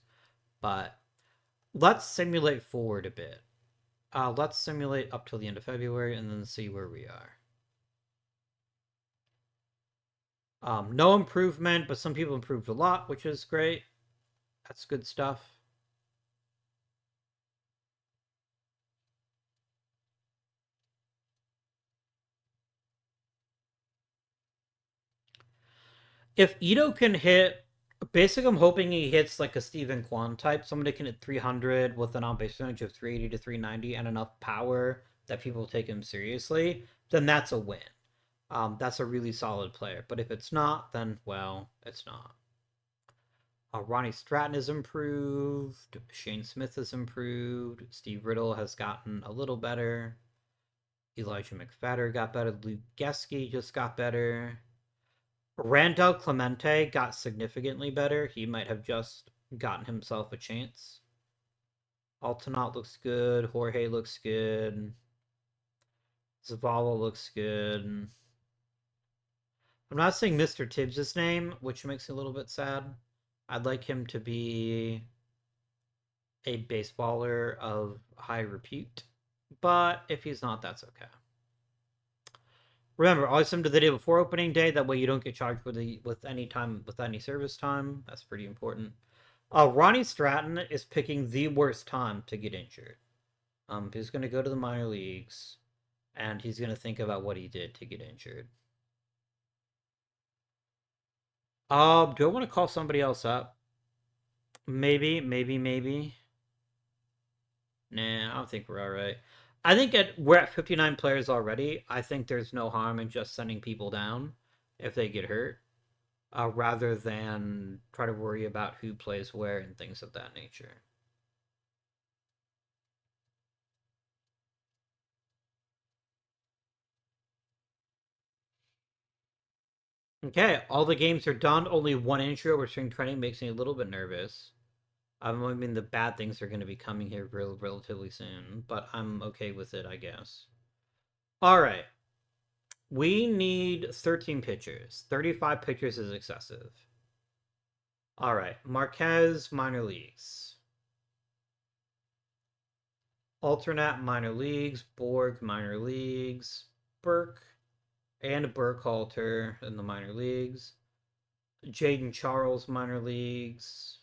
But let's simulate forward a bit. Let's simulate up till the end of February and then see where we are. No improvement, but some people improved a lot, which is great. That's good stuff. If Ito can hit, basically, I'm hoping he hits like a Steven Kwan type. Somebody can hit 300 with an on base percentage of 380 to 390 and enough power that people take him seriously, then that's a win. That's a really solid player. But if it's not, then, well, it's not. Ronnie Stratton has improved. Shane Smith has improved. Steve Riddle has gotten a little better. Elijah McFadden got better. Luke Geske just got better. Randall Clemente got significantly better. He might have just gotten himself a chance. Altanot looks good. Jorge looks good. Zavala looks good. I'm not saying Mr. Tibbs' name, which makes me a little bit sad. I'd like him to be a baseballer of high repute. But if he's not, that's okay. Remember, always send to the day before opening day. That way you don't get charged with any service time. That's pretty important. Ronnie Stratton is picking the worst time to get injured. He's going to go to the minor leagues, and he's going to think about what he did to get injured. Do I want to call somebody else up? Maybe. Nah, I don't think we're all right. I think we're at 59 players already. I think there's no harm in just sending people down if they get hurt, rather than try to worry about who plays where and things of that nature. Okay, all the games are done. Only one intro with spring training makes me a little bit nervous. I mean, the bad things are going to be coming here relatively soon, but I'm okay with it, I guess. All right. We need 13 pitchers. 35 pitchers is excessive. All right. Marquez, minor leagues. Alternate, minor leagues. Borg, minor leagues. Burke and Burkhalter in the minor leagues. Jaden Charles, minor leagues.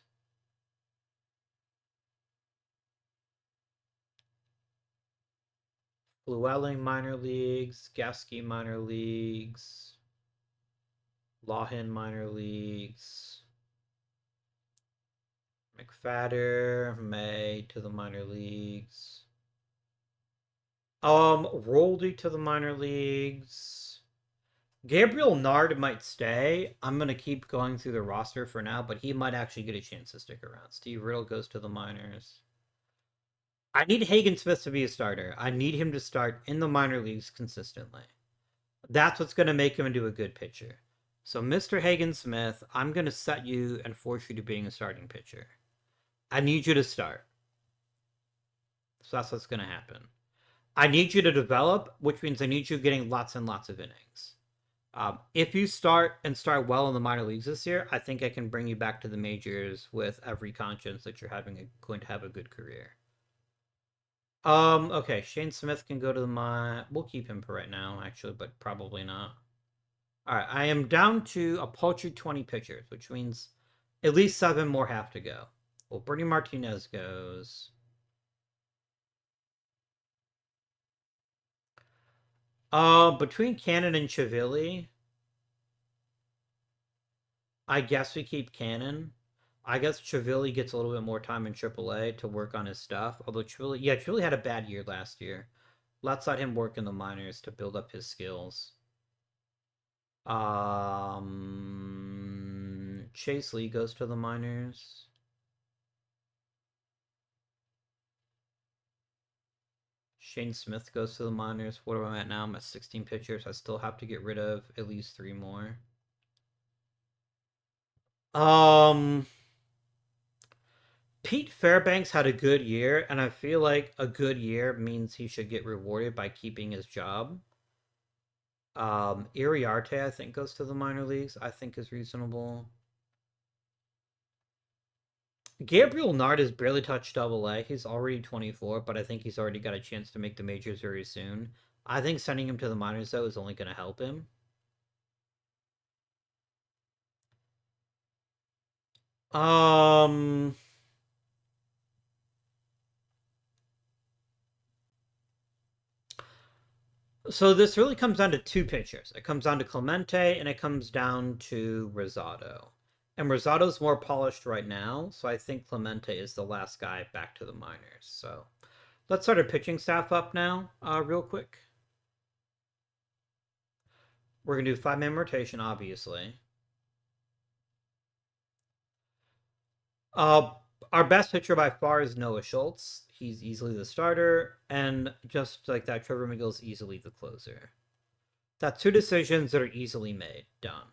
Llewellyn, minor leagues. Gasky, minor leagues. Lawhen, minor leagues. McFadden, May to the minor leagues. Roldy to the minor leagues. Gabriel Nard might stay. I'm gonna keep going through the roster for now, but he might actually get a chance to stick around. Steve Riddle goes to the minors. I need Hagen Smith to be a starter. I need him to start in the minor leagues consistently. That's what's gonna make him into a good pitcher. So, Mr. Hagen Smith, I'm gonna set you and force you to being a starting pitcher. I need you to start. So that's what's gonna happen. I need you to develop, which means I need you getting lots and lots of innings. If you start well in the minor leagues this year, I think I can bring you back to the majors with every conscience that you're going to have a good career. Okay, Shane Smith can go to the we'll keep him for right now, actually, but probably not. All right, I am down to a paltry 20 pitchers, which means at least 7 more have to go. Well, Bernie Martinez goes. Between Cannon and Chivilli, I guess we keep Cannon. I guess Chivilli gets a little bit more time in AAA to work on his stuff. Although Chivilli had a bad year last year. Let's let him work in the minors to build up his skills. Chase Lee goes to the minors. Shane Smith goes to the minors. What am I at now? I'm at 16 pitchers. I still have to get rid of at least 3 more. Pete Fairbanks had a good year, and I feel like a good year means he should get rewarded by keeping his job. Iriarte, I think, goes to the minor leagues. I think is reasonable. Gabriel Nard has barely touched double A. He's already 24, but I think he's already got a chance to make the majors very soon. I think sending him to the minors, though, is only going to help him. Um, so this really comes down to two pitchers. It comes down to Clemente and it comes down to Rosado. And Rosado's more polished right now, so I think Clemente is the last guy back to the minors. So let's start our pitching staff up now, real quick. We're gonna do 5-man rotation, obviously. Uh, our best pitcher by far is Noah Schultz. He's easily the starter, and just like that, Trevor McGill's easily the closer. That's two decisions that are easily made. Done.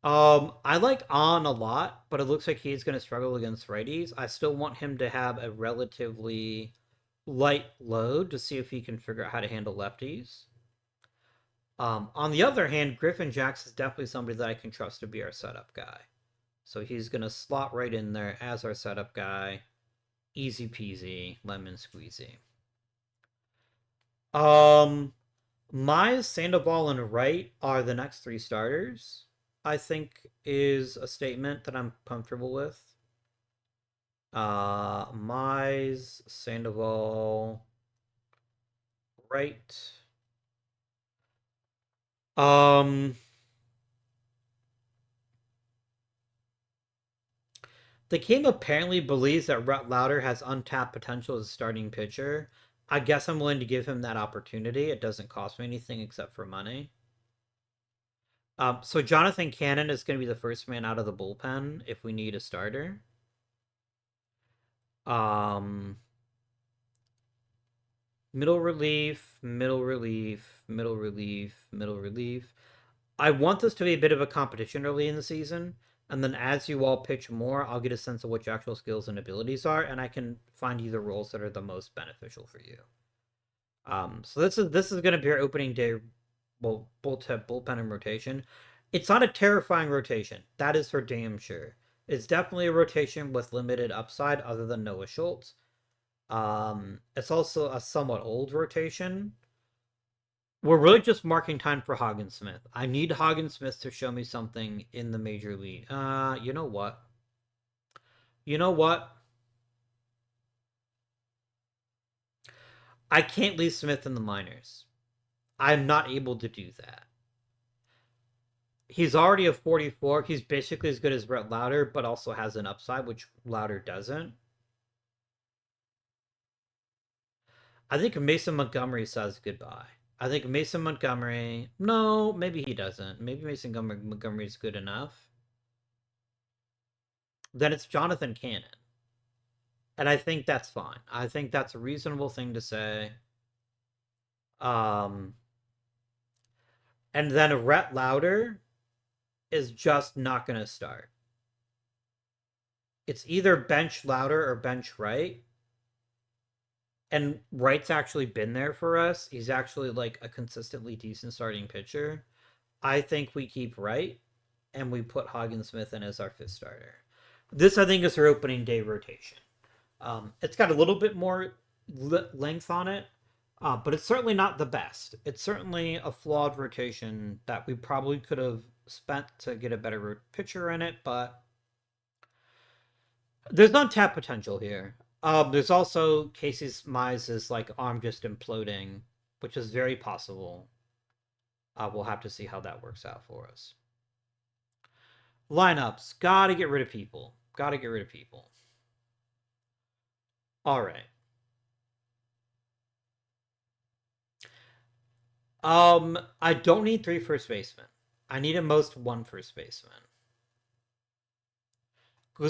I like On a lot, but it looks like he's going to struggle against righties. I still want him to have a relatively light load to see if he can figure out how to handle lefties. On the other hand, Griffin Jax is definitely somebody that I can trust to be our setup guy. So he's going to slot right in there as our setup guy. Easy peasy, lemon squeezy. Mize, Sandoval, and Wright are the next three starters. I think is a statement that I'm comfortable with. Mize, Sandoval, Wright. Um, the game apparently believes that Rhett Lauder has untapped potential as a starting pitcher. I guess I'm willing to give him that opportunity. It doesn't cost me anything except for money. So Jonathan Cannon is going to be the first man out of the bullpen if we need a starter. Um, middle relief, middle relief, middle relief, middle relief. I want this to be a bit of a competition early in the season, and then as you all pitch more, I'll get a sense of what your actual skills and abilities are, and I can find you the roles that are the most beneficial for you. So this is going to be our opening day, well, bullpen and rotation. It's not a terrifying rotation. That is for damn sure. It's definitely a rotation with limited upside, other than Noah Schultz. It's also a somewhat old rotation. We're really just marking time for Hagen Smith. I need Hagen Smith to show me something in the major league. You know what? You know what? I can't leave Smith in the minors. I'm not able to do that. He's already a 44. He's basically as good as Brett Lauder, but also has an upside, which Lauder doesn't. I think Mason Montgomery says goodbye. I think Mason Montgomery. No, maybe he doesn't. Maybe Mason Montgomery is good enough. Then it's Jonathan Cannon. And I think that's fine. I think that's a reasonable thing to say. Um, and then Rhett Lauder is just not going to start. It's either bench Lauder or bench Wright. And Wright's actually been there for us. He's actually like a consistently decent starting pitcher. I think we keep Wright and we put Hagen Smith in as our fifth starter. This, I think, is our opening day rotation. It's got a little bit more length on it, but it's certainly not the best. It's certainly a flawed rotation that we probably could have spent to get a better pitcher in it, but there's untapped potential here. There's also Casey Mize's like arm just imploding, which is very possible. We'll have to see how that works out for us. Lineups. Gotta get rid of people. Gotta get rid of people. All right. I don't need 3 first basemen. I need at most 1 first baseman.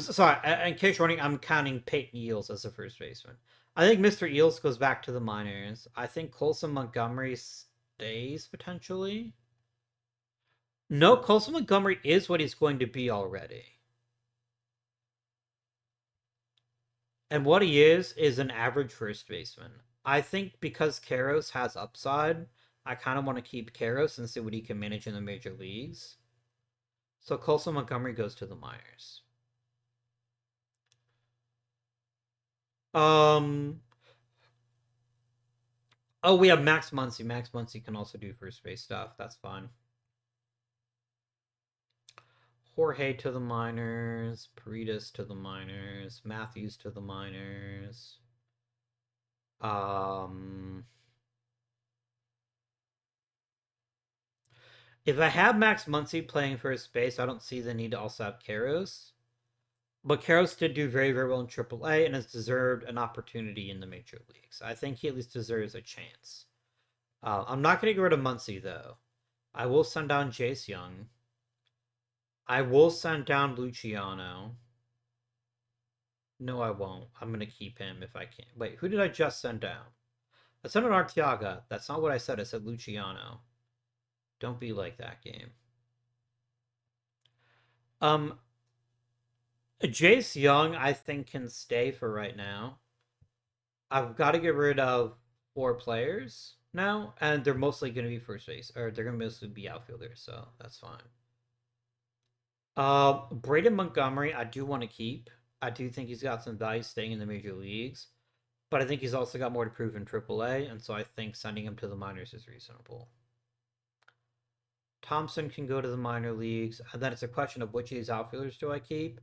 Sorry, in case you're wondering, I'm counting Peyton Eels as a first baseman. I think Mr. Eels goes back to the minors. I think Colson Montgomery stays potentially. No, Colson Montgomery is what he's going to be already. And what he is an average first baseman. I think because Karros has upside, I kind of want to keep Karros and see what he can manage in the major leagues. So Colson Montgomery goes to the minors. Um. Oh, we have Max Muncy. Max Muncy can also do first base stuff. That's fine. Jorge to the minors. Paredes to the minors. Matthews to the minors. Um. If I have Max Muncy playing first base, I don't see the need to also have Karros. But Karros did do very, very well in AAA and has deserved an opportunity in the major leagues. I think he at least deserves a chance. I'm not going to get rid of Muncy, though. I will send down Jace Young. I will send down Luciano. No, I won't. I'm going to keep him if I can. Wait, who did I just send down? I sent an Arteaga. That's not what I said. I said Luciano. Don't be like that, game. Um, Jace Young, I think, can stay for right now. I've got to get rid of 4 players now, and they're mostly going to be first base, or they're going to mostly be outfielders, so that's fine. Braden Montgomery, I do want to keep. I do think he's got some value staying in the major leagues, but I think he's also got more to prove in AAA, and so I think sending him to the minors is reasonable. Thompson can go to the minor leagues, and then it's a question of which of these outfielders do I keep.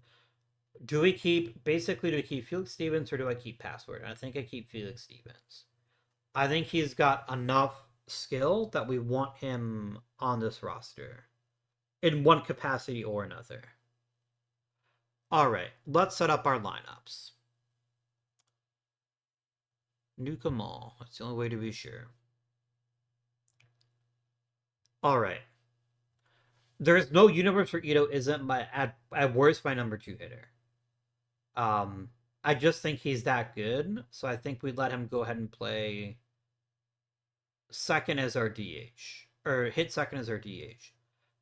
Do we keep Felix Stevens or do I keep Password? And I think I keep Felix Stevens. I think he's got enough skill that we want him on this roster in one capacity or another. All right, let's set up our lineups. Nuke them all. That's the only way to be sure. All right. There is no universe where Ito isn't at worst my number 2 hitter. I just think he's that good, so I think we'd let him go ahead and play second as our DH, or hit second as our DH.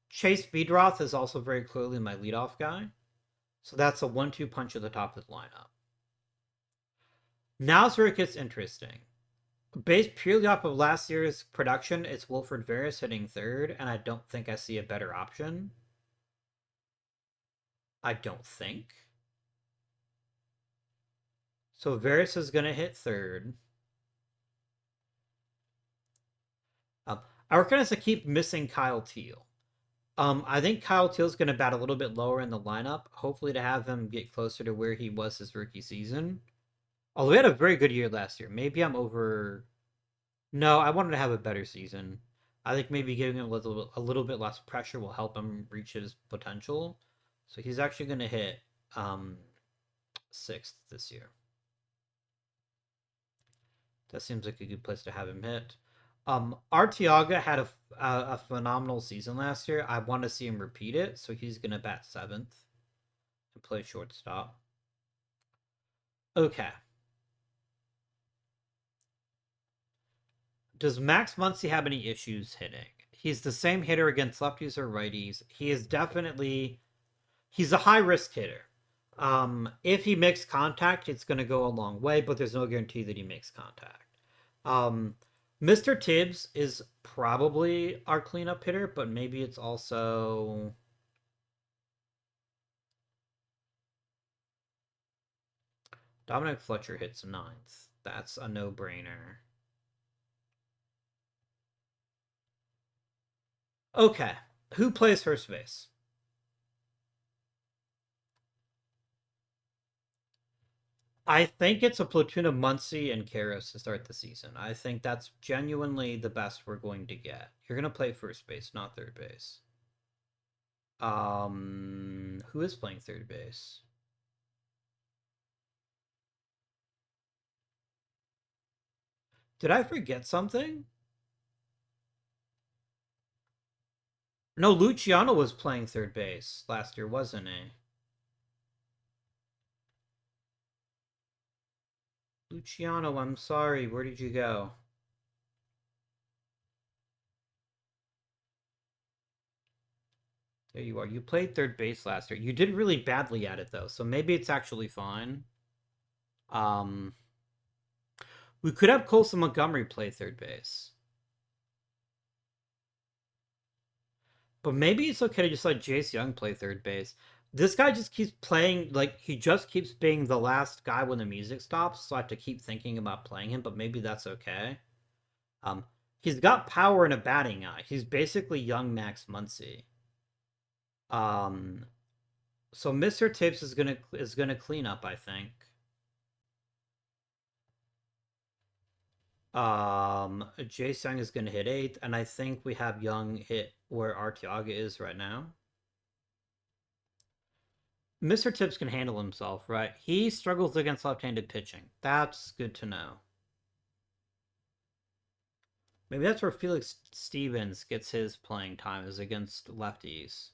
Chase Beedroth is also very clearly my leadoff guy, so that's a 1-2 punch at the top of the lineup. Now's where it gets interesting. Based purely off of last year's production, it's Wilfred Veras hitting third, and I don't think I see a better option. I don't think. So Veras is going to hit third. I recognize I keep missing Kyle Teal. I think Kyle Teal's going to bat a little bit lower in the lineup, hopefully to have him get closer to where he was his rookie season. Although he had a very good year last year. Maybe I'm over... No, I wanted to have a better season. I think maybe giving him a little bit less pressure will help him reach his potential. So he's actually going to hit 6th this year. That seems like a good place to have him hit. Arteaga had a phenomenal season last year. I want to see him repeat it, so he's going to bat 7th and play shortstop. Okay. Does Max Muncy have any issues hitting? He's the same hitter against lefties or righties. He is definitely... He's a high-risk hitter. If he makes contact, it's going to go a long way, but there's no guarantee that he makes contact. Mr. Tibbs is probably our cleanup hitter, but maybe it's also... Dominic Fletcher hits 9th. That's a no-brainer. Okay. Who plays first base? I think it's a platoon of Muncy and Karros to start the season. I think that's genuinely the best we're going to get. You're going to play first base, not third base. Who is playing third base? Did I forget something? No, Luciano was playing third base last year, wasn't he? Luciano, I'm sorry. Where did you go? There you are. You played third base last year. You did really badly at it, though, so maybe it's actually fine. We could have Colson Montgomery play third base. But maybe it's okay to just let Jace Young play third base. This guy just keeps playing, like, he just keeps being the last guy when the music stops, so I have to keep thinking about playing him, but maybe that's okay. Um, he's got power and a batting eye. He's basically young Max Muncy. Um, so Mr. Tips is gonna clean up, I think. Jace Young is gonna hit eighth, and I think we have Young hit where Arteaga is right now. Mr. Tips can handle himself, right? He struggles against left-handed pitching. That's good to know. Maybe that's where Felix Stevens gets his playing time, is against lefties.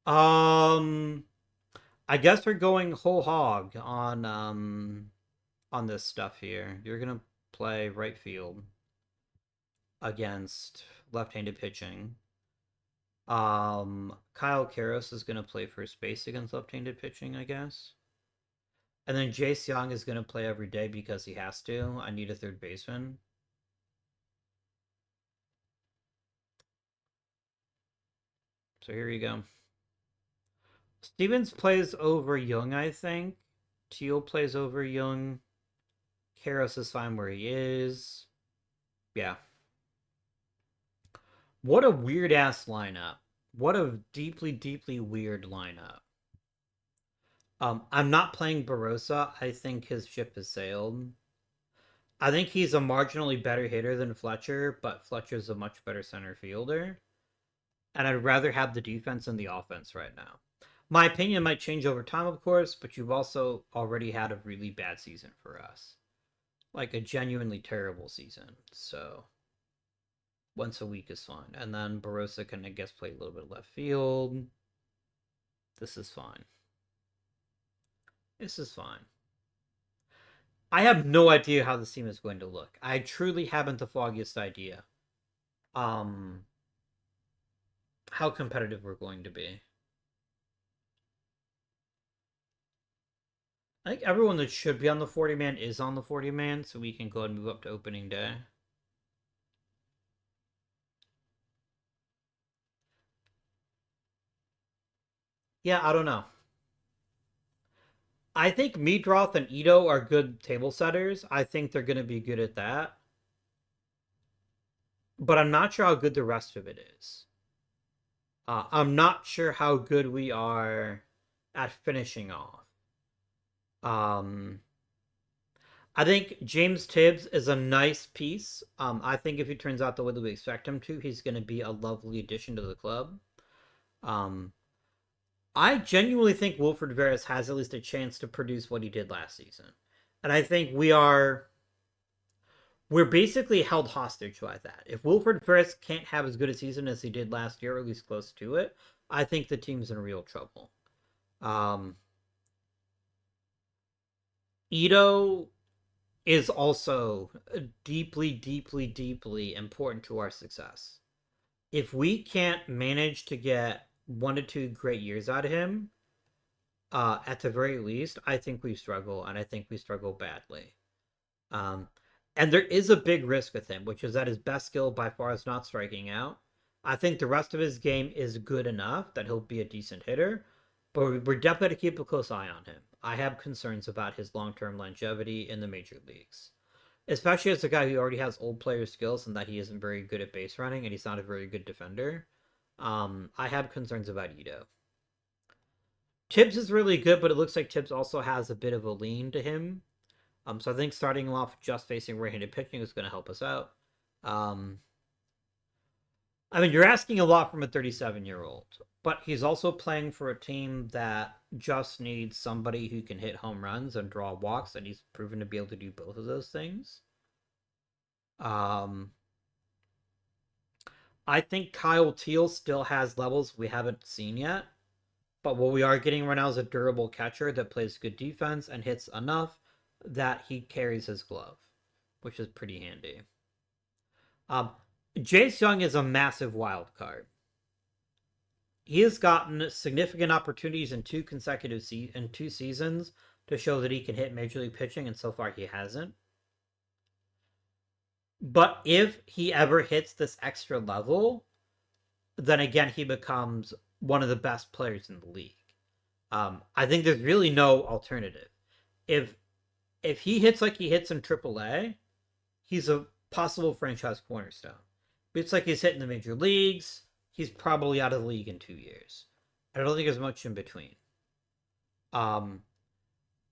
Um, I guess we're going whole hog on this stuff here. You're gonna play right field against left-handed pitching. Kyle Karros is gonna play first base against left-handed pitching, I guess. And then Jace Young is gonna play every day because he has to. I need a third baseman. So here you go. Stevens plays over Young, I think. Teal plays over Young. Karros is fine where he is. Yeah. What a weird ass lineup. What a deeply, deeply weird lineup. I'm not playing Barossa. I think his ship has sailed. I think he's a marginally better hitter than Fletcher, but Fletcher's a much better center fielder. And I'd rather have the defense and the offense right now. My opinion might change over time, of course, but you've also already had a really bad season for us. Like a genuinely terrible season. So once a week is fine. And then Barossa can, I guess, play a little bit left field. This is fine. This is fine. I have no idea how this team is going to look. I truly haven't the foggiest idea. How competitive we're going to be. I think everyone that should be on the 40 man is on the 40 man, so we can go ahead and move up to opening day. Yeah, I don't know. I think Meadroth and Ito are good table setters. I think they're going to be good at that. But I'm not sure how good the rest of it is. I'm not sure how good we are at finishing off. I think James Tibbs is a nice piece. I think if he turns out the way that we expect him to, he's going to be a lovely addition to the club. I genuinely think Wilfred Veras has at least a chance to produce what he did last season. And I think we're basically held hostage by that. If Wilfred Veras can't have as good a season as he did last year, or at least close to it, I think the team's in real trouble. Ito is also deeply, deeply, deeply important to our success. If we can't manage to get 1 to 2 great years out of him, at the very least, I think we struggle, and I think we struggle badly. Um, and there is a big risk with him, which is that his best skill by far is not striking out. I think the rest of his game is good enough that he'll be a decent hitter, but we're definitely to keep a close eye on him. I have concerns about his long-term longevity in the major leagues, especially as a guy who already has old player skills and that he isn't very good at base running and he's not a very good defender. I have concerns about Ito. Tibbs is really good, but it looks like Tibbs also has a bit of a lean to him. So I think starting him off just facing right-handed pitching is going to help us out. I mean, you're asking a lot from a 37-year-old, but he's also playing for a team that just needs somebody who can hit home runs and draw walks, and he's proven to be able to do both of those things. I think Kyle Teal still has levels we haven't seen yet, but what we are getting right now is a durable catcher that plays good defense and hits enough that he carries his glove, which is pretty handy. Jace Young is a massive wild card. He has gotten significant opportunities in 2 seasons to show that he can hit major league pitching, and so far he hasn't. But if he ever hits this extra level, then again he becomes one of the best players in the league. I think there's really no alternative. If if he hits like he hits in AAA, he's a possible franchise cornerstone. But it's like he's hitting the major leagues. He's probably out of the league in 2 years. I don't think there's much in between. Um,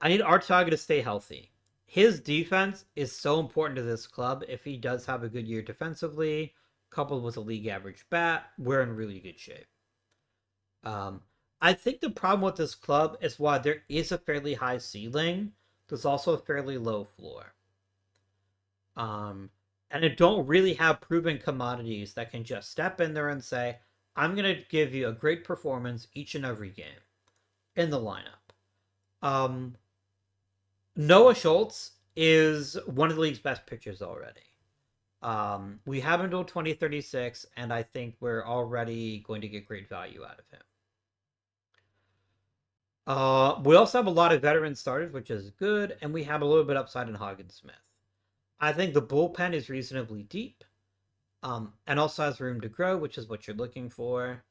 I need Artaga to stay healthy. His defense is so important to this club. If he does have a good year defensively, coupled with a league average bat, we're in really good shape. Um, I think the problem with this club is while there is a fairly high ceiling, there's also a fairly low floor. And it don't really have proven commodities that can just step in there and say, I'm going to give you a great performance each and every game in the lineup. Noah Schultz is one of the league's best pitchers already. We have him until 2036, and I think we're already going to get great value out of him. We also have a lot of veteran starters, which is good, and we have a little bit upside in Hagen Smith. I think the bullpen is reasonably deep, and also has room to grow, which is what you're looking for.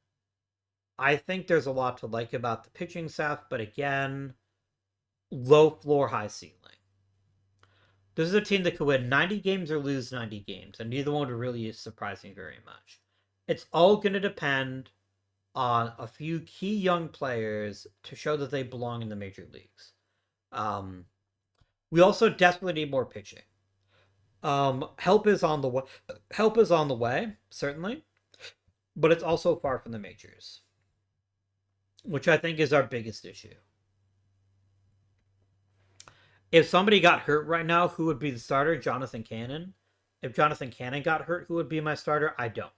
I think there's a lot to like about the pitching staff, but again, low floor, high ceiling. This is a team that could win 90 games or lose 90 games, and neither one would really surprise me very much. It's all going to depend on a few key young players to show that they belong in the major leagues. We also desperately need more pitching. Help is on the way. Help is on the way, certainly, but it's also far from the majors, which I think is our biggest issue. If somebody got hurt right now, who would be the starter? Jonathan Cannon. If Jonathan Cannon got hurt, who would be my starter? I don't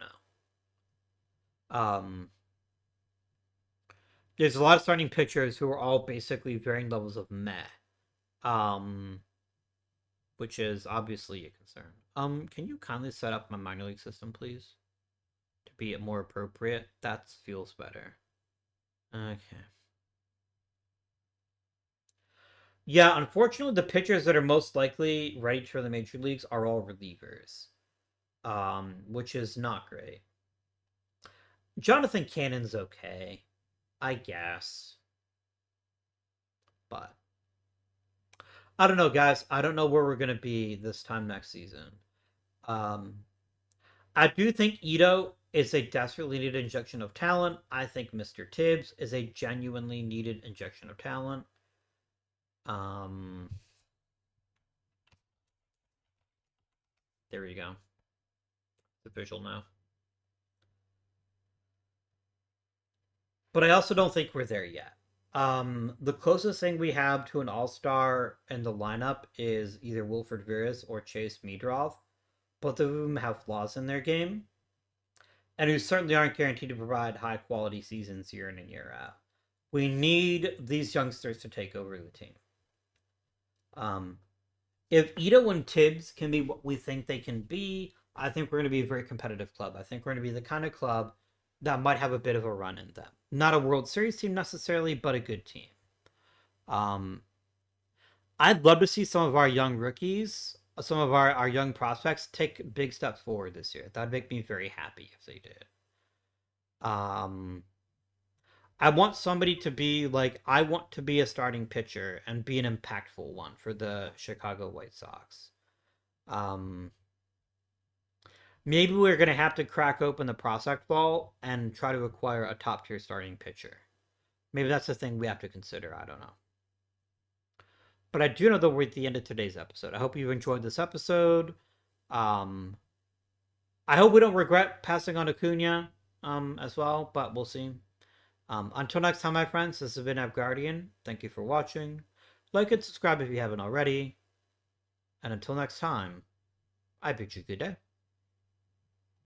know. There's a lot of starting pitchers who are all basically varying levels of meh. Which is obviously a concern. Can you kindly set up my minor league system, please? To be more appropriate? That feels better. Okay. Yeah, unfortunately, the pitchers that are most likely ready for the major leagues are all relievers. Which is not great. Jonathan Cannon's okay, I guess. But I don't know, guys. I don't know where we're gonna be this time next season. I do think Ito is a desperately needed injection of talent. I think Mr. Tibbs is a genuinely needed injection of talent. There we go. It's official now. But I also don't think we're there yet. The closest thing we have to an all-star in the lineup is either Wilfred Veras or Chase Meadroth. Both of them have flaws in their game, and who certainly aren't guaranteed to provide high-quality seasons year in and year out. We need these youngsters to take over the team. If Ito and Tibbs can be what we think they can be, I think we're going to be a very competitive club. I think we're going to be the kind of club that might have a bit of a run in them. Not a World Series team necessarily, but a good team. I'd love to see some of our young rookies, some of our young prospects take big steps forward this year. That'd make me very happy if they did. I want somebody to be like, I want to be a starting pitcher and be an impactful one for the Chicago White Sox. Maybe we're going to have to crack open the prospect vault and try to acquire a top tier starting pitcher. Maybe that's the thing we have to consider. I don't know. But I do know that we're at the end of today's episode. I hope you've enjoyed this episode. I hope we don't regret passing on Acuna as well, but we'll see. Until next time, my friends, this has been Guardian. Thank you for watching. Like and subscribe if you haven't already. And until next time, I bid you good day.